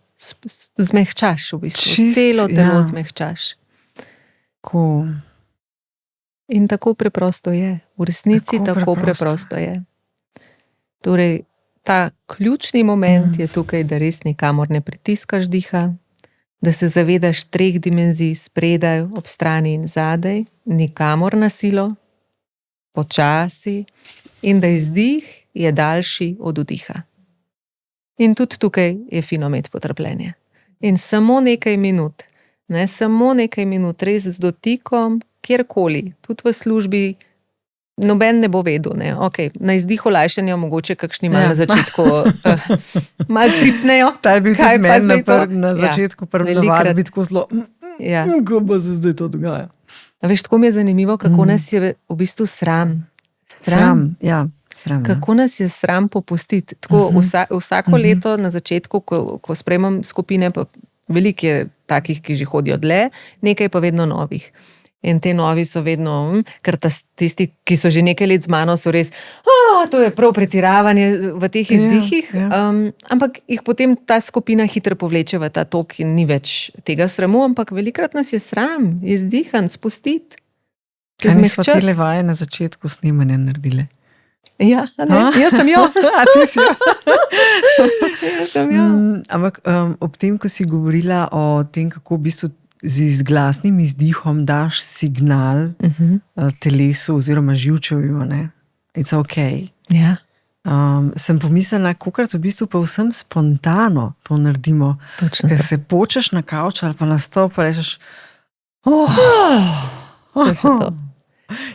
Speaker 1: zmehčaš v bistvu.
Speaker 2: Čist,
Speaker 1: celo telo
Speaker 2: ja.
Speaker 1: zmehčaš.
Speaker 2: Ko
Speaker 1: In tako preprosto je. V resnici tako preprosto je. Torej, ta ključni moment je tukaj, da res nikamor ne pritiskaš diha, da se zavedaš 3 dimenzij spredaj, ob strani in zadaj, nikamor na silo, počasi, in da izdih je daljši od vdiha. In tudi tukaj je fino imeti potrpljenje. In samo nekaj minut, res z dotikom, kjerkoli, tudi v službi, noben ne bo vedel. Ne? Okay, na izdih olajšanja mogoče kakšni malo na začetku malo tripnejo.
Speaker 2: Ta je bil tudi meni na začetku prvi navad biti tako zelo, ko bo se zdaj to dogaja.
Speaker 1: A veš, tako mi je zanimivo, kako nas je v bistvu sram.
Speaker 2: Ja.
Speaker 1: Kako nas je sram popustiti. Tako vsako leto na začetku, ko sprejemam skupine, pa veliko je takih, ki že hodijo dlje, nekaj pa vedno novih. In te novi so vedno, ker tisti, ki so že nekaj let z mano, so res, to je prav pretiravanje v teh izdihih, ampak jih potem ta skupina hitro povleče v ta tok in ni več tega sramu, ampak velikrat nas je sram izdihan, spustiti.
Speaker 2: Kaj nismo tele vaje na začetku snemanja naredile?
Speaker 1: Ja, jaz sem jo.
Speaker 2: Ti si jo.
Speaker 1: Jaz sem jo.
Speaker 2: Ampak ob tem, ko si govorila o tem, kako v bistvu z glasnim izdihom daš signal telesu oziroma živčevju, it's okay.
Speaker 1: Ja.
Speaker 2: Sem pomislila, kolikrat v bistvu pa vsem spontano to naredimo.
Speaker 1: Točno.
Speaker 2: Ker se počeš na kavč ali pa na stol pa rečeš
Speaker 1: Točno to.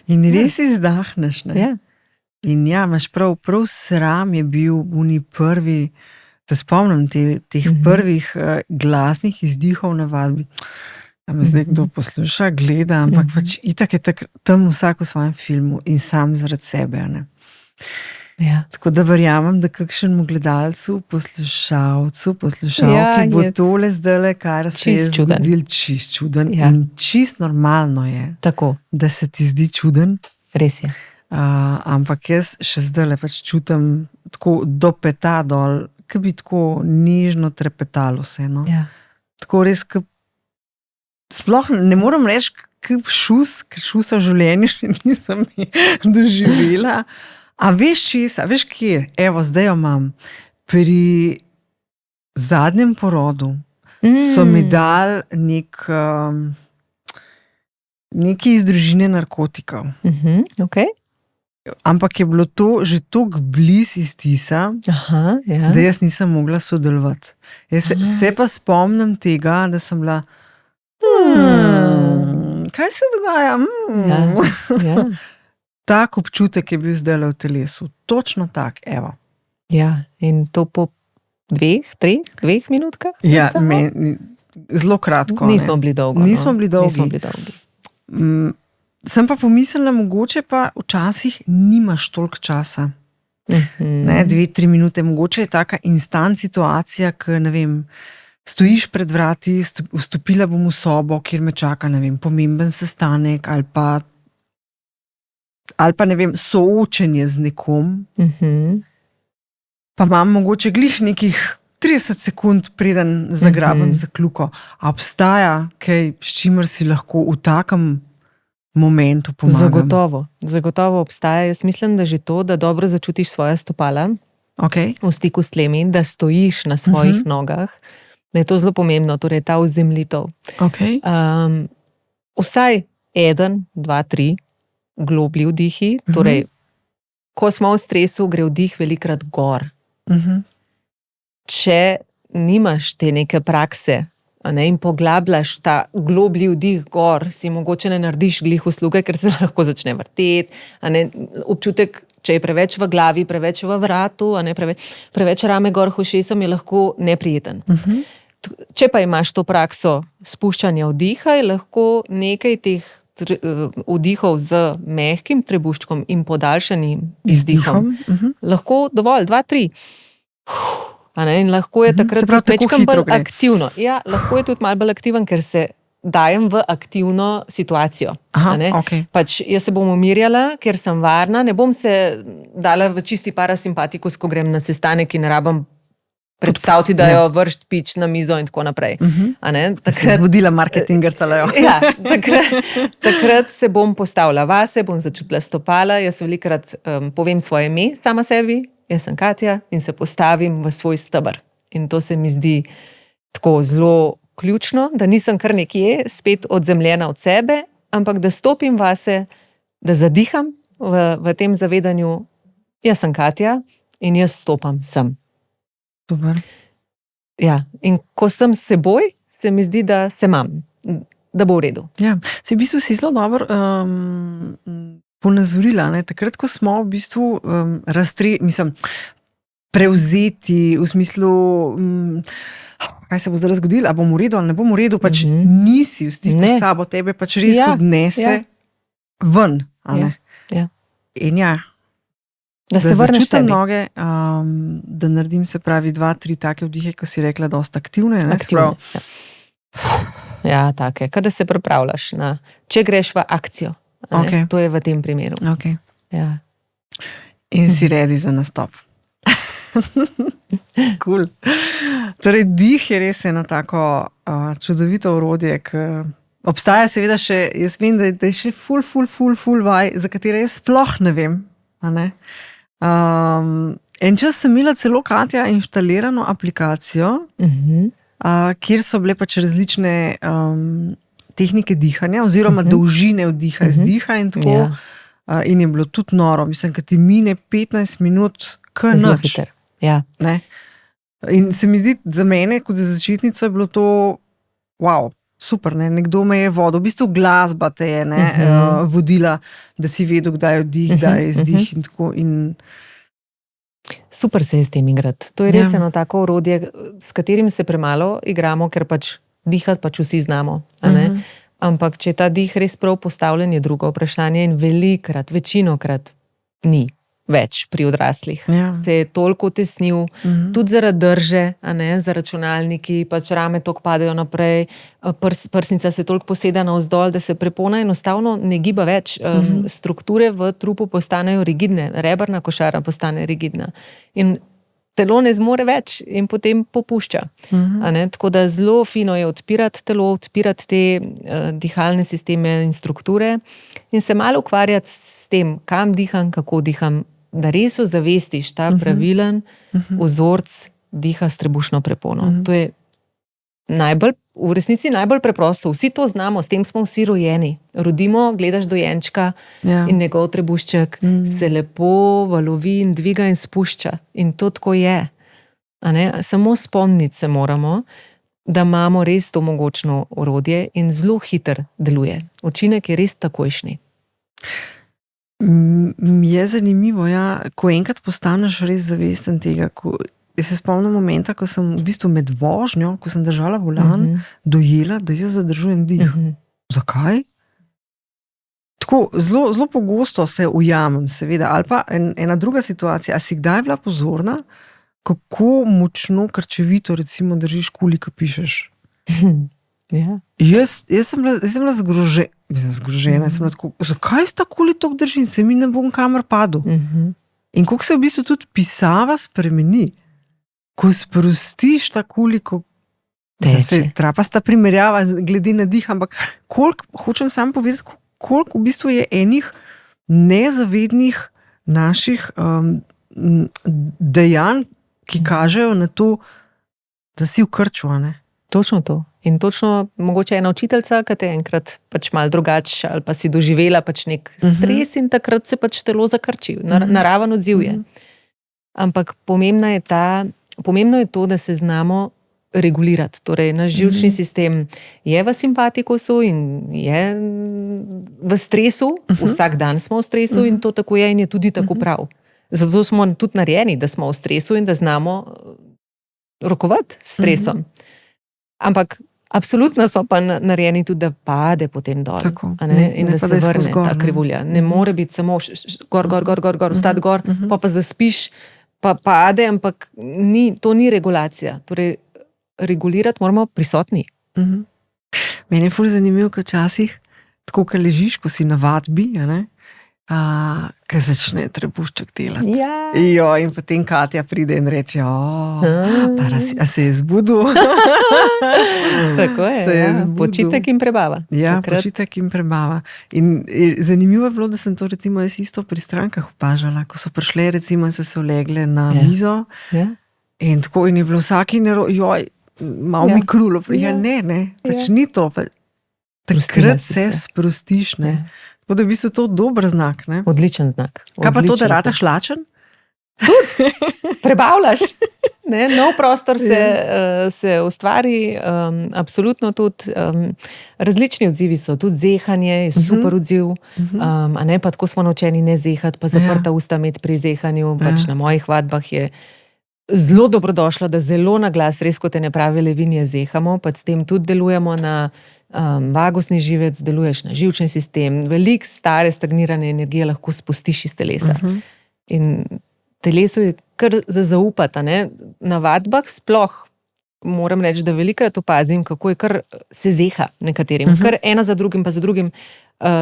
Speaker 2: in res izdahneš.
Speaker 1: Ja.
Speaker 2: In ja, imaš prav sram je bil uni prvi, se spomnim teh prvih glasnih izdihov na vadbi. Da me zdaj kdo posluša, gleda, ampak pač itak je tam vsak v svojem filmu in sam zaradi sebe.
Speaker 1: Ja.
Speaker 2: Tako da verjamem, da kakšnemu gledalcu, poslušalki bo tole zdajle, kar se je zgodil, čist čuden.
Speaker 1: Ja.
Speaker 2: In čist normalno je,
Speaker 1: Tako.
Speaker 2: da se ti zdi čuden.
Speaker 1: Res je.
Speaker 2: Ampak jaz še zdajle pač čutim tako do peta dol, ki bi tako nežno trepetalo vse. No?
Speaker 1: Ja.
Speaker 2: Tako res, sploh ne morem reči, ker šusa v življenju še nisem doživela. A veš česa, veš kje? Evo, zdaj jo imam. Pri zadnjem porodu so mi dali nekaj iz družine narkotikov.
Speaker 1: Okay.
Speaker 2: Ampak je bilo to že toliko blizu iztisa, da jaz nisem mogla sodelovati. Jaz se pa spomnim tega, da sem bila kaj se dogaja?
Speaker 1: Ja.
Speaker 2: Tak občutek je bil zdaj v telesu. Točno tak, evo.
Speaker 1: Ja, in to po 2 minutkah?
Speaker 2: Ja, zelo kratko.
Speaker 1: Nismo bili dolgo.
Speaker 2: Nismo bili dolgi. Sem pa pomislila, mogoče pa včasih nimaš toliko časa. 2-3 minute, mogoče je taka instant situacija, ki, ne vem, stojiš pred vrati, vstopila bom v sobo, kjer me čaka, ne vem, pomemben sestanek ali pa ne vem, soočenje z nekom, pa imam mogoče glih nekih 30 sekund, preden zagrabam za kljuko. A obstaja kaj, s čimer si lahko v takem momentu pomagam.
Speaker 1: Zagotovo obstaja. Jaz mislim, da že to, da dobro začutiš svoja stopala
Speaker 2: Okay.
Speaker 1: v stiku s tlemi, da stojiš na svojih nogah, da je to zelo pomembno, torej ta vzemljitev.
Speaker 2: Okay.
Speaker 1: Vsaj 1, 2, 3 globlji vdihi, torej ko smo v stresu, gre vdih velikrat gor. Če nimaš te neke prakse, in poglabljaš ta globlji vdih gor, si mogoče ne narediš glih usluge, ker se lahko začne vrteti, občutek, če je preveč v glavi, preveč v vratu, preveč rame gor ušesom, je lahko neprijeten. Če pa imaš to prakso spuščanja vdiha, je lahko nekaj teh vdihov z mehkim trebuščkom in podaljšanim izdihom. Lahko dovolj, 2, 3. In lahko je takrat tudi bolj aktivno. Ja, lahko je tudi malo bolj aktiven, ker se dajem v aktivno situacijo.
Speaker 2: Okay.
Speaker 1: Pač jaz se bom umirjala, ker sem varna, ne bom se dala v čisti parasimpatikus, ko grem na sestanek in rabam predstaviti, da jo vršt pič na mizo in tako naprej.
Speaker 2: Se zbudila marketingerca Leo.
Speaker 1: Ja, takrat se bom postavila vase, bom začutila stopala, jaz velikrat povem svoje ime sama sebi, jaz sem Katja in se postavim v svoj steber. In to se mi zdi tako zelo ključno, da nisem kar nekje spet odzemljena od sebe, ampak da stopim vase, da zadiham v tem zavedanju, jaz sem Katja in jaz stopam sem.
Speaker 2: Super.
Speaker 1: Ja, in ko sem s seboj, se mi zdi, da se imam, da bo v redu.
Speaker 2: Ja, v bistvu si zelo dobro ponazorila, takrat, ko smo v bistvu prevzeti v smislu, kaj se bo zdaj zgodilo, a bom v redu ali ne bom v redu, pač nisi v stiku s sabo, tebe pač res odnese ven.
Speaker 1: Ja.
Speaker 2: In
Speaker 1: da se vrneš tebi.
Speaker 2: Noge, da naredim, se pravi 2, 3 take vdihe, ko si rekla, dosta aktivne.
Speaker 1: Aktivne, ja, take, kada se pripravljaš če greš v akcijo.
Speaker 2: Okay.
Speaker 1: To je v tem primeru.
Speaker 2: Okay.
Speaker 1: Ja.
Speaker 2: In si ready za nastop. Cool. Torej, dih je res eno tako čudovito orodje, obstaja seveda še, jaz vem, da je še ful vaj, za katere jaz sploh ne vem. En čas sem imela celo, Katja, inštalirano aplikacijo, kjer so bile pač različne tehnike dihanja oziroma dolžine vdiha, izdiha in tako. In je bilo tudi noro. Mislim, kad ti mine 15 minut nič.
Speaker 1: Ja.
Speaker 2: In se mi zdi, za mene, kot za začetnico, je bilo to wow, super, nekdo me je vodil. V bistvu glasba te je vodila, da si vedel, kdaj je vdih, kdaj je izdih in tako.
Speaker 1: Super se je s tem igrati. To je res eno tako orodje, s katerim se premalo igramo, ker pač dihati pač vsi znamo. Ampak če je ta dih res prav postavljen, je drugo vprašanje in večinokrat ni več pri odraslih. Se je toliko utesnil, tudi zaradi drže, za računalniki, pač rame toliko padejo naprej, prsnica se toliko poseda navzdol, da se prepona enostavno ne giba več. Strukture v trupu postanejo rigidne, rebrna košara postane rigidna. In telo ne zmore več in potem popušča. Tako da zelo fino je odpirati telo, odpirati te dihalne sisteme in strukture in se malo ukvarjati s tem, kam diham, kako diham, da res ozavestiš ta pravilen vzorc diha s trebušno prepono. To je v resnici najbolj preprosto. Vsi to znamo, s tem smo vsi rojeni. Rodimo, gledaš dojenčka in njegov trebušček se lepo valovi in dviga in spušča. In to tako je. Samo spomniti se moramo, da imamo res to mogočno orodje in zelo hiter deluje. Učinek je res takojšnji.
Speaker 2: Je zanimivo, ko enkrat postaneš res zavesten tega, jaz se spomnim momenta, ko sem v bistvu med vožnjo, ko sem držala volan, dojela, da jaz zadržujem dih. Zakaj? Tako, zelo pogosto se ujamem, seveda, ali pa ena druga situacija, a si kdaj bila pozorna, kako močno krčevito recimo držiš kuli, ko pišeš? Jaz sem bila zgrožena, sem bila tako, zakaj sta kuli toliko držim, se mi ne bom kamor padel. In koliko se v bistvu tudi pisava spremeni, ko sprostiš ta kuli, ko se trapasta primerjava glede na dih, ampak koliko, hočem sam povedati, koliko v bistvu je enih nezavednih naših dejanj, ki kažejo na to, da si v krču, ne?
Speaker 1: Točno to. In točno mogoče ena učiteljica, ki te enkrat pač malo drugače ali pa si doživela pač nek stres in takrat se pač telo zakrči. Naraven odziv je. Ampak pomembno je to, da se znamo regulirati. Torej, naš živčni sistem je v simpatikusu in je v stresu. Vsak dan smo v stresu in to tako je in je tudi tako prav. Zato smo tudi narejeni, da smo v stresu in da znamo rokovati s stresom. Ampak absolutno smo pa narejeni tudi, da pade potem dol.
Speaker 2: Tako,
Speaker 1: in da se vrne ta krivulja. Ne more biti samo gor, ostati gor, pa zaspiš, pa pade, ampak to ni regulacija. Torej, regulirati moramo prisotni.
Speaker 2: Meni je ful zanimivo, ko včasih, tako ko ležiš, ko si na vadbi, ko začne trebušček delati.
Speaker 1: Ja.
Speaker 2: In potem Katja pride in reče, a se je zbudil?
Speaker 1: Tako je, počitek in prebava.
Speaker 2: Ja, počitek in prebava. In zanimivo je bilo, da sem to recimo jaz isto pri strankah opažala, ko so prišle recimo in so se ulegle na mizo in tako in je bilo vsaki malo mi krulo. Ne, pač ni to. Takrat se sprostiš, ne. Tako da v bistvu to dober znak, ne?
Speaker 1: Odličen znak.
Speaker 2: Kaj pa to, da rataš lačen?
Speaker 1: Tudi, prebavljaš. Nov prostor se ustvari, absolutno tudi. Različni odzivi so, tudi zehanje je super odziv, a ne pa tako smo naučeni ne zehati, pa zaprta usta imeti pri zehanju, pač na mojih vadbah je zelo dobrodošlo, da zelo na glas, res kot ene prave levinje zehamo, pa s tem tudi delujemo na vagusni živec, deluješ na živčni sistem, veliko stare stagnirane energije lahko spustiš iz telesa. In telesu je kar za zaupati, ne? Na vadbah sploh moram reči, da velikrat opazim, kako je kar se zeha nekaterim, kar ena za drugim pa za drugim,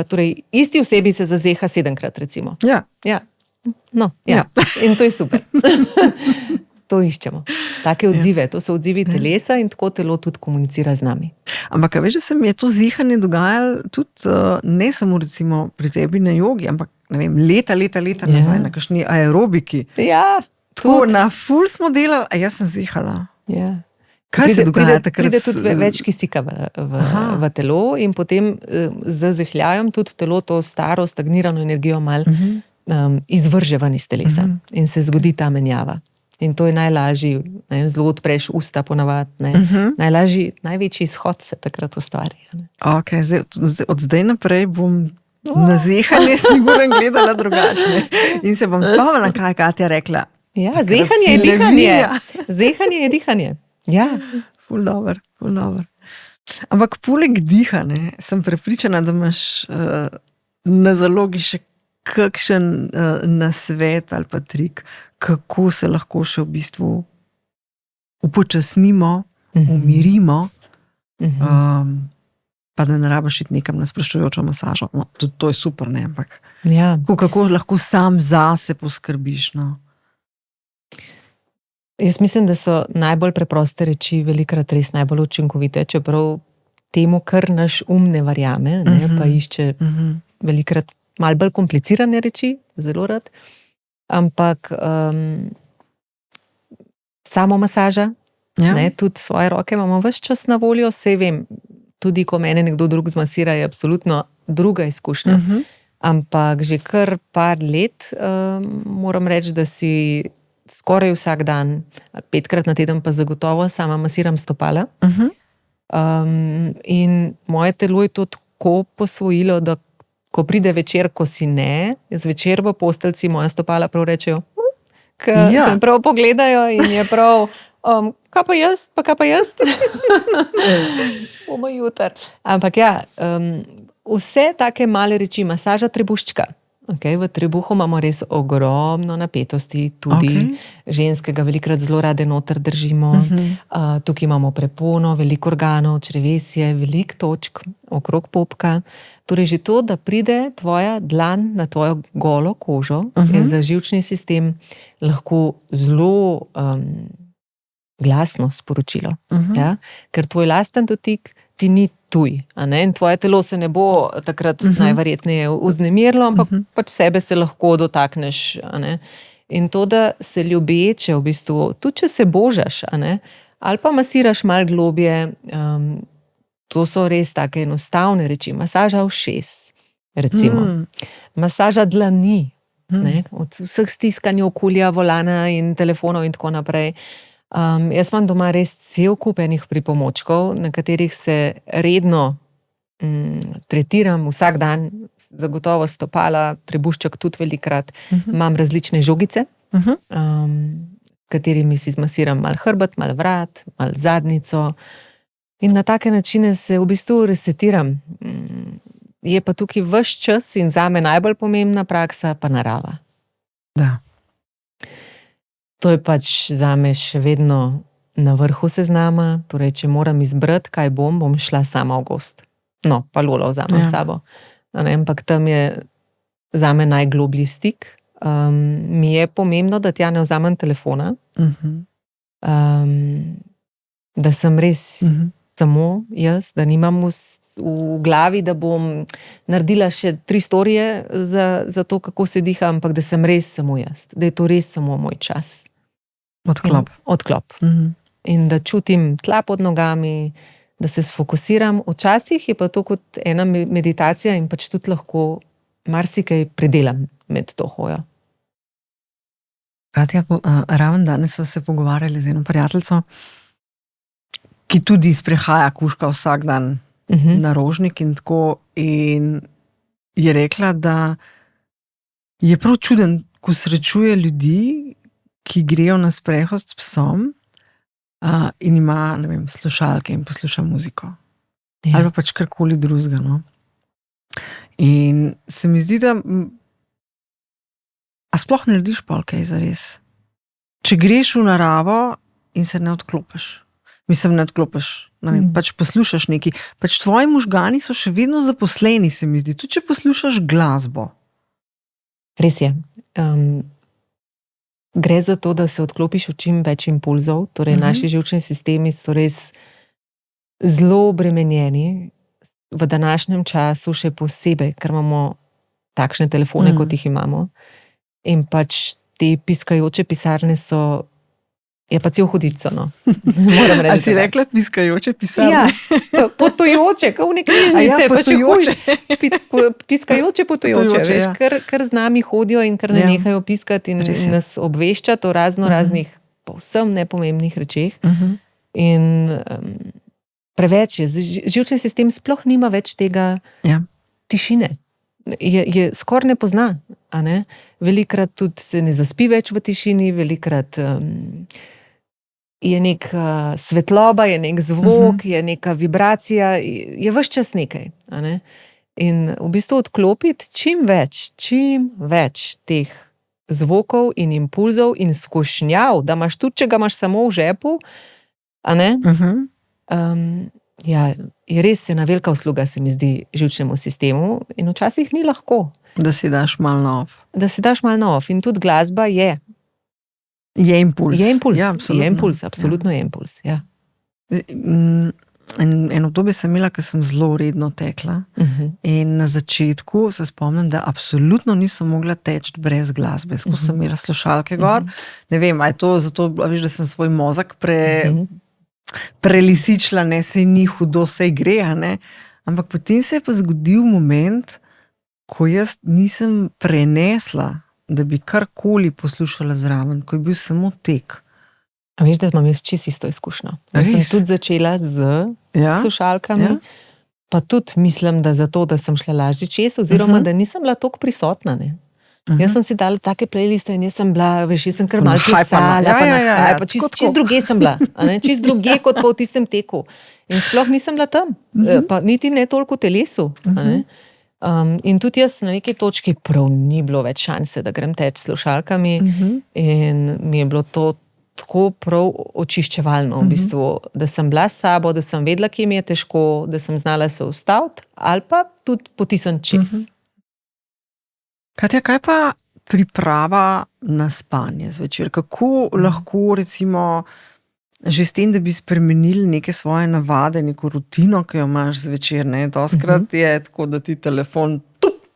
Speaker 1: torej isti osebi se zazeha 7-krat recimo.
Speaker 2: Ja.
Speaker 1: No, in to je super. To iščemo. Take odzive, to so odzivi telesa in tako telo tudi komunicira z nami.
Speaker 2: Ampak veš, da se mi je to zehanje dogajalo tudi ne samo recimo pri tebi na jogi, ampak ne vem, leta nazaj na kakšni aerobiki.
Speaker 1: Ja.
Speaker 2: Tako na ful smo delali, a jaz sem zehala.
Speaker 1: Ja.
Speaker 2: Kaj se dogaja takrat?
Speaker 1: Pride tudi več kisika v telo in potem z zehljajem tudi telo to staro stagnirano energijo malo izvrže ven iz telesa in se zgodi ta menjava. In to je najlažji, zelo odpreš usta ponavadi, najlažji, največji izhod se takrat ustvari.
Speaker 2: Ok, od zdaj naprej bom na zehanje sigurno gledala drugačne. In se bom spomnila, kaj je Katja rekla.
Speaker 1: Ja, zehanje je dihanje. Zehanje je dihanje. Ja.
Speaker 2: Ful dober. Ampak poleg dihanja sem prepričana, da imaš na zalogi še kakšen nasvet ali pa trik, kako se lahko še v bistvu upočasnimo, umirimo, pa da ne rabiš iti nekam na sproščujočo masažo. No, tudi to je super, ne, ampak kako lahko sam zase poskrbiš, no?
Speaker 1: Jaz mislim, da so najbolj preproste reči velikrat res najbolj učinkovite, čeprav temu, kar naš ne verjame, pa išče velikrat malo bolj komplicirane reči, zelo rad. Ampak samo masaža, tudi svoje roke imamo ves čas na voljo, saj vem, tudi ko mene nekdo drug zmasira, je absolutno druga izkušnja. Ampak že kar par let moram reči, da si skoraj vsak dan, 5-krat na teden pa zagotovo sama masiram stopala. In moje telo je to tako posvojilo, da ko pride večer, ko si ne, zvečer v posteljci moja stopala prav rečejo, prav pogledajo in je prav, kaj pa jaz? Bomo jutar. Ampak vse take male reči, masaža trebuščka. V trebuhu imamo res ogromno napetosti, tudi ženskega velikrat zelo rade noter držimo. Tukaj imamo prepono, veliko organov, črevesje, veliko točk okrog popka. Torej že to, da pride tvoja dlan na tvojo golo kožo, je za živčni sistem lahko zelo glasno sporočilo. Ker tvoj lasten dotik ti ni tuj. A ne? In tvoje telo se ne bo takrat najverjetneje vznemirilo, ampak pač sebe se lahko dotakneš. A ne? In to, da se ljubeče v bistvu, tudi če se božaš, a ne? Ali pa masiraš malo globje, to so res take enostavne reči. Masaža ušes, recimo. Masaža dlani, ne? Od vseh stiskanj okolja, volana in telefonov in tako naprej. Jaz imam doma res cel kup enih pripomočkov, na katerih se redno tretiram vsak dan, zagotovo stopala, trebušček tudi velikrat. Imam različne žogice, katerimi si zmasiram malo hrbet, malo vrat, malo zadnjico. In na take načine se v bistvu resetiram. Je pa tukaj ves čas in zame najbolj pomembna praksa pa narava.
Speaker 2: Da.
Speaker 1: To je pač zame še vedno na vrhu seznama, torej če moram izbrati, kaj bom šla sama v gozd. No, pa Lolo vzamem sabo. Ampak tam je zame najgloblji stik. Mi je pomembno, da tja ne vzamem telefona, da sem res samo jaz, da nimam v glavi, da bom naredila še 3 storije za to, kako se diha, ampak da sem res samo jaz, da je to res samo moj čas. Odklop. In da čutim tla pod nogami, da se sfokusiram. Včasih je pa to kot ena meditacija in pač tudi lahko marsikaj predelam med to hojo.
Speaker 2: Katja, ravno danes sva se pogovarjali z eno prijateljico, ki tudi sprehaja kužka vsak dan na Rožnik in tako, in je rekla, da je prav čuden, ko srečuje ljudi, ki grejo na sprehod s psom in ima, ne vem, slušalke in posluša muziko. Ali pa pač karkoli drugega, no. In se mi zdi, da a sploh narediš pol kaj zares? Če greš v naravo in se ne odklopiš. Mislim, ne odklopiš, ne vem, pač poslušaš nekaj. Pač tvoji možgani so še vedno zaposleni, se mi zdi, tudi če poslušaš glasbo.
Speaker 1: Res je. Gre za to, da se odklopiš v čim več impulzov, torej naši živčni sistemi so res zelo obremenjeni v današnjem času, še posebej, ker imamo takšne telefone, kot jih imamo. In pač te piskajoče pisarne so, je pa cel hudič, no. Moram reči.
Speaker 2: A si rekla piskajoče pisarne?
Speaker 1: Ja, potujoče, kot v neki knjižnice, pa še hujš. Piskajoče potujoče, veš, ker z nami hodijo in ker ne nehajo piskati in nas obveščati o raznih povsem nepomembnih rečeh. In preveč je. Živčni sistem sploh nima več tega tišine. Je skoraj ne pozna, a ne? Velikrat tudi se ne zaspi več v tišini, velikrat je neka svetloba, je nek zvok, je neka vibracija, je ves čas nekaj, a ne? In v bistvu odklopiti čim več teh zvokov in impulzov in skušnjav, da imaš tudi, če ga imaš samo v žepu, a ne? Ja, je res ena velika usluga, se mi zdi, živčnemu sistemu in včasih ni lahko.
Speaker 2: Da si daš malo na off.
Speaker 1: Da si daš malo na off in tudi glasba je.
Speaker 2: Je impuls.
Speaker 1: Je impuls,
Speaker 2: ja,
Speaker 1: absolutno je impuls, ja.
Speaker 2: En obdobje sem imela, ker sem zelo redno tekla in na začetku se spomnim, da absolutno nisem mogla teči brez glasbe, ko sem imela slušalke gor. Ne vem, a je to zato, veš, da sem svoj mozak prelisičila, ne, sej ni hudo, sej gre, ne. Ampak potem se je pa zgodil moment, ko jaz nisem prenesla, da bi karkoli poslušala zraven, ko je bil samo tek.
Speaker 1: A veš, da imam jaz čisto isto izkušnjo. Da sem tudi začela z slušalkami, pa tudi mislim, da zato, da sem šla lažje čez, oziroma da nisem bila toliko prisotna, ne. Jaz sem si dala take playliste in jaz sem bila, veš, jaz sem kar malo pisala, pa čist druge sem bila, čist druge kot pa v tistem teku. In sploh nisem bila tam, pa niti ne toliko v telesu. In tudi jaz na neki točki prav ni bilo več šanse, da grem teč s slušalkami in mi je bilo to tako prav očiščevalno v bistvu, da sem bila s sabo, da sem vedela, kje mi je težko, da sem znala se ustaviti ali pa tudi potisniti čez.
Speaker 2: Katja, kaj pa priprava na spanje zvečer? Kako lahko recimo že s tem, da bi spremenili neke svoje navade, neko rutino, ki jo imaš zvečer, ne, doskrat je tako, da ti telefon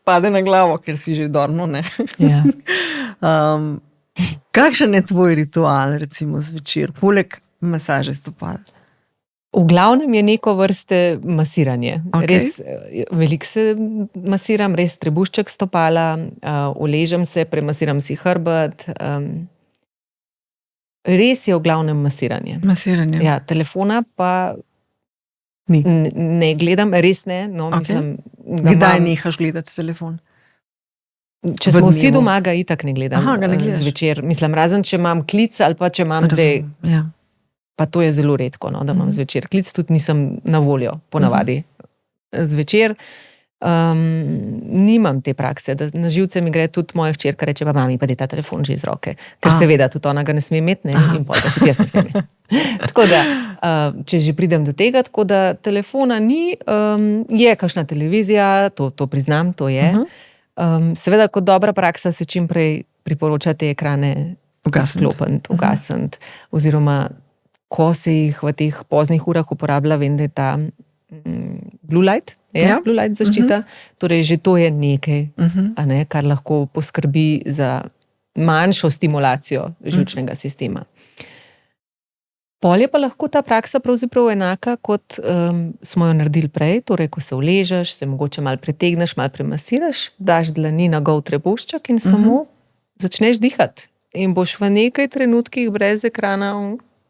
Speaker 2: pade na glavo, ker si že dorno, ne.
Speaker 1: Ja.
Speaker 2: Kakšen je tvoj ritual, recimo zvečer, poleg masaže stopal?
Speaker 1: V glavnem je neko vrste masiranje.
Speaker 2: Ok.
Speaker 1: Res veliko se masiram, res trebušček stopala, uležem se, premasiram si hrbet. Res je v glavnem masiranje.
Speaker 2: Masiranje.
Speaker 1: Ja, telefona pa
Speaker 2: Ni.
Speaker 1: ne gledam, res ne. No,
Speaker 2: Ok.
Speaker 1: mislim,
Speaker 2: Kdaj nehaš gledati telefon?
Speaker 1: Če
Speaker 2: v
Speaker 1: smo vsi
Speaker 2: dnevu?
Speaker 1: doma, ga itak ne gledam.
Speaker 2: Aha, ga ne gledaš.
Speaker 1: Zvečer. Mislim, razen če imam klic ali pa če imam zdaj,
Speaker 2: Ja.
Speaker 1: pa to je zelo redko, no, da imam zvečer klic, tudi nisem na voljo ponavadi. Zvečer nimam te prakse, da na živce mi gre tudi moja hčerka, reče pa mami, pa daj ta telefon že iz roke, ker seveda tudi ona ga ne sme imeti, ne, in pol ga tudi jaz ne smem imeti. Tako da, če že pridem do tega, tako da telefona ni, je kakšna televizija, to priznam, to je. Seveda kot dobra praksa se čim prej priporoča te ekrane sklopiti, ugasniti, oziroma ko se jih v teh poznih urah uporablja, vem, da je ta blue light, blue light zaščita, torej že to je nekaj, a ne, kar lahko poskrbi za manjšo stimulacijo živčnega sistema. Pol je pa lahko ta praksa pravzaprav enaka, kot smo jo naredili prej, torej ko se uležeš, se mogoče malo pretegneš, malo premasiraš, daš dlani na gol trebušček in samo začneš dihati. In boš v nekaj trenutkih brez ekrana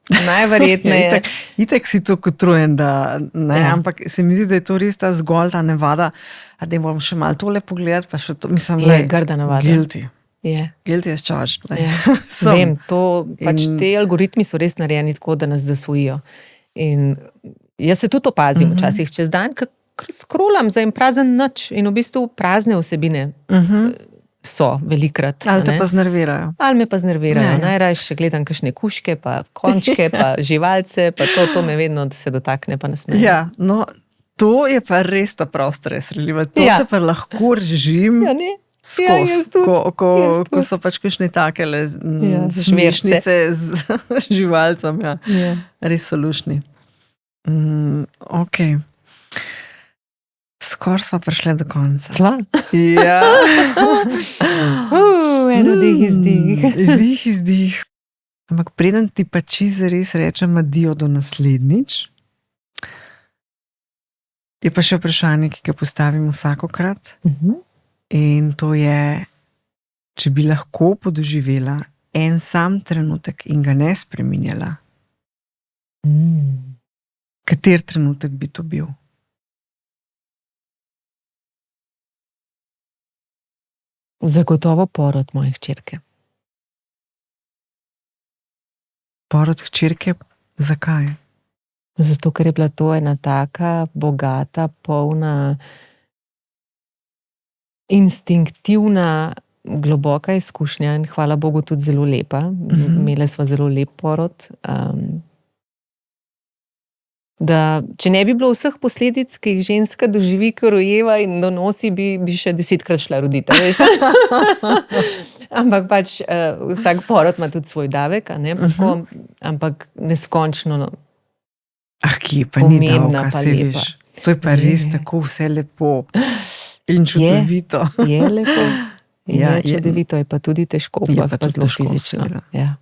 Speaker 1: najverjetneje.
Speaker 2: Itak si to utrujen, da ne, ampak se mi zdi, da je to res ta zgolj ta navada, a da moram še malo tole pogledati, pa še to, mislim,
Speaker 1: je grda navada.
Speaker 2: Guilty.
Speaker 1: Je.
Speaker 2: Guilty as charged.
Speaker 1: Vem, to, pač te algoritmi so res narejeni tako, da nas zasvojijo. In jaz se tudi opazim včasih čez dan, ker scrollam za en prazen nič in v bistvu prazne vsebine so velikrat.
Speaker 2: Ali te pa znervirajo.
Speaker 1: Ali me pa znervirajo. Najraje še gledam kakšne kužke, pa končke, pa živalce, pa to me vedno se dotakne, pa nasmeje.
Speaker 2: Ja, no, to je pa res ta prostor, sreljiva. To se pa lahko režim.
Speaker 1: Ja, ne.
Speaker 2: Skozi, ko so pač kakšne takele smešnice z živalcem. Ja. Res so lušni. Ok. Skoraj sva prišli do konca.
Speaker 1: Sva?
Speaker 2: Ja.
Speaker 1: Eno izdih.
Speaker 2: Izdih. Ampak preden ti pa čisto res rečem adijo do naslednjič, je pa še vprašanje, ki ga postavim vsakokrat. In to je, če bi lahko podoživela en sam trenutek in ga ne spreminjala, kater trenutek bi to bil?
Speaker 1: Zagotovo porod moje hčerke.
Speaker 2: Porod hčerke? Zakaj?
Speaker 1: Zato, ker je bila to ena taka bogata, polna, instinktivna, globoka izkušnja in hvala Bogu tudi zelo lepa. Imeli sva zelo lep porod. Da, če ne bi bilo vseh posledic, ki jih ženska doživi, ko rojeva in donosi, bi še 10-krat šla roditi, veš. Ampak pač vsak porod ima tudi svoj davek, a ne? Ampak neskončno
Speaker 2: kje pa ni davka, se veš. To je pa res tako vse lepo. In čudovito.
Speaker 1: Je lepo. Je čudovito, je pa tudi težko, pa zelo fizično. Ja.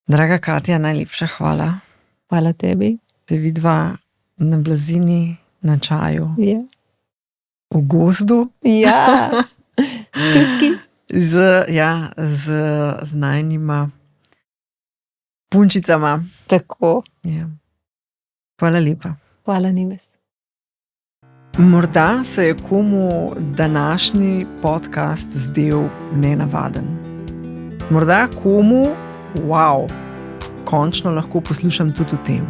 Speaker 2: Draga Katja, najlepša hvala.
Speaker 1: Hvala tebi.
Speaker 2: Se vidva na blazini, na čaju.
Speaker 1: Ja.
Speaker 2: V gozdu.
Speaker 1: Ja. Cucki.
Speaker 2: Z najnima punčicama.
Speaker 1: Tako.
Speaker 2: Ja. Hvala lepa.
Speaker 1: Hvala Nives.
Speaker 2: Morda se je komu današnji podcast zdel nenavaden. Morda komu, končno lahko poslušam tudi o tem.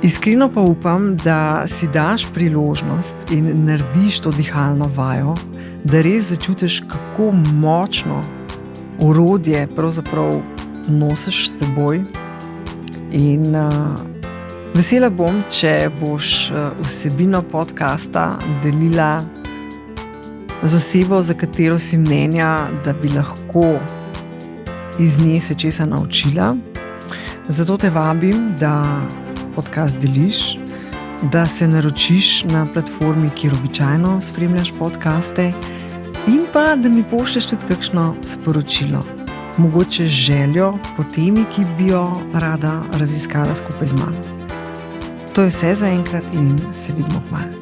Speaker 2: Iskreno pa upam, da si daš priložnost in narediš to dihalno vajo, da res začutiš, kako močno orodje pravzaprav nosiš s seboj. In vesela bom, če boš vsebino podcasta delila z osebo, za katero si mnenja, da bi lahko iz nje se česa naučila. Zato te vabim, da podcast deliš, da se naročiš na platformi, kjer običajno spremljaš podcaste, in pa da mi pošlješ tudi kakšno sporočilo, mogoče željo po temi, ki bi jo rada raziskala skupaj z mano. To je vse za enkrat in se vidimo kmalu.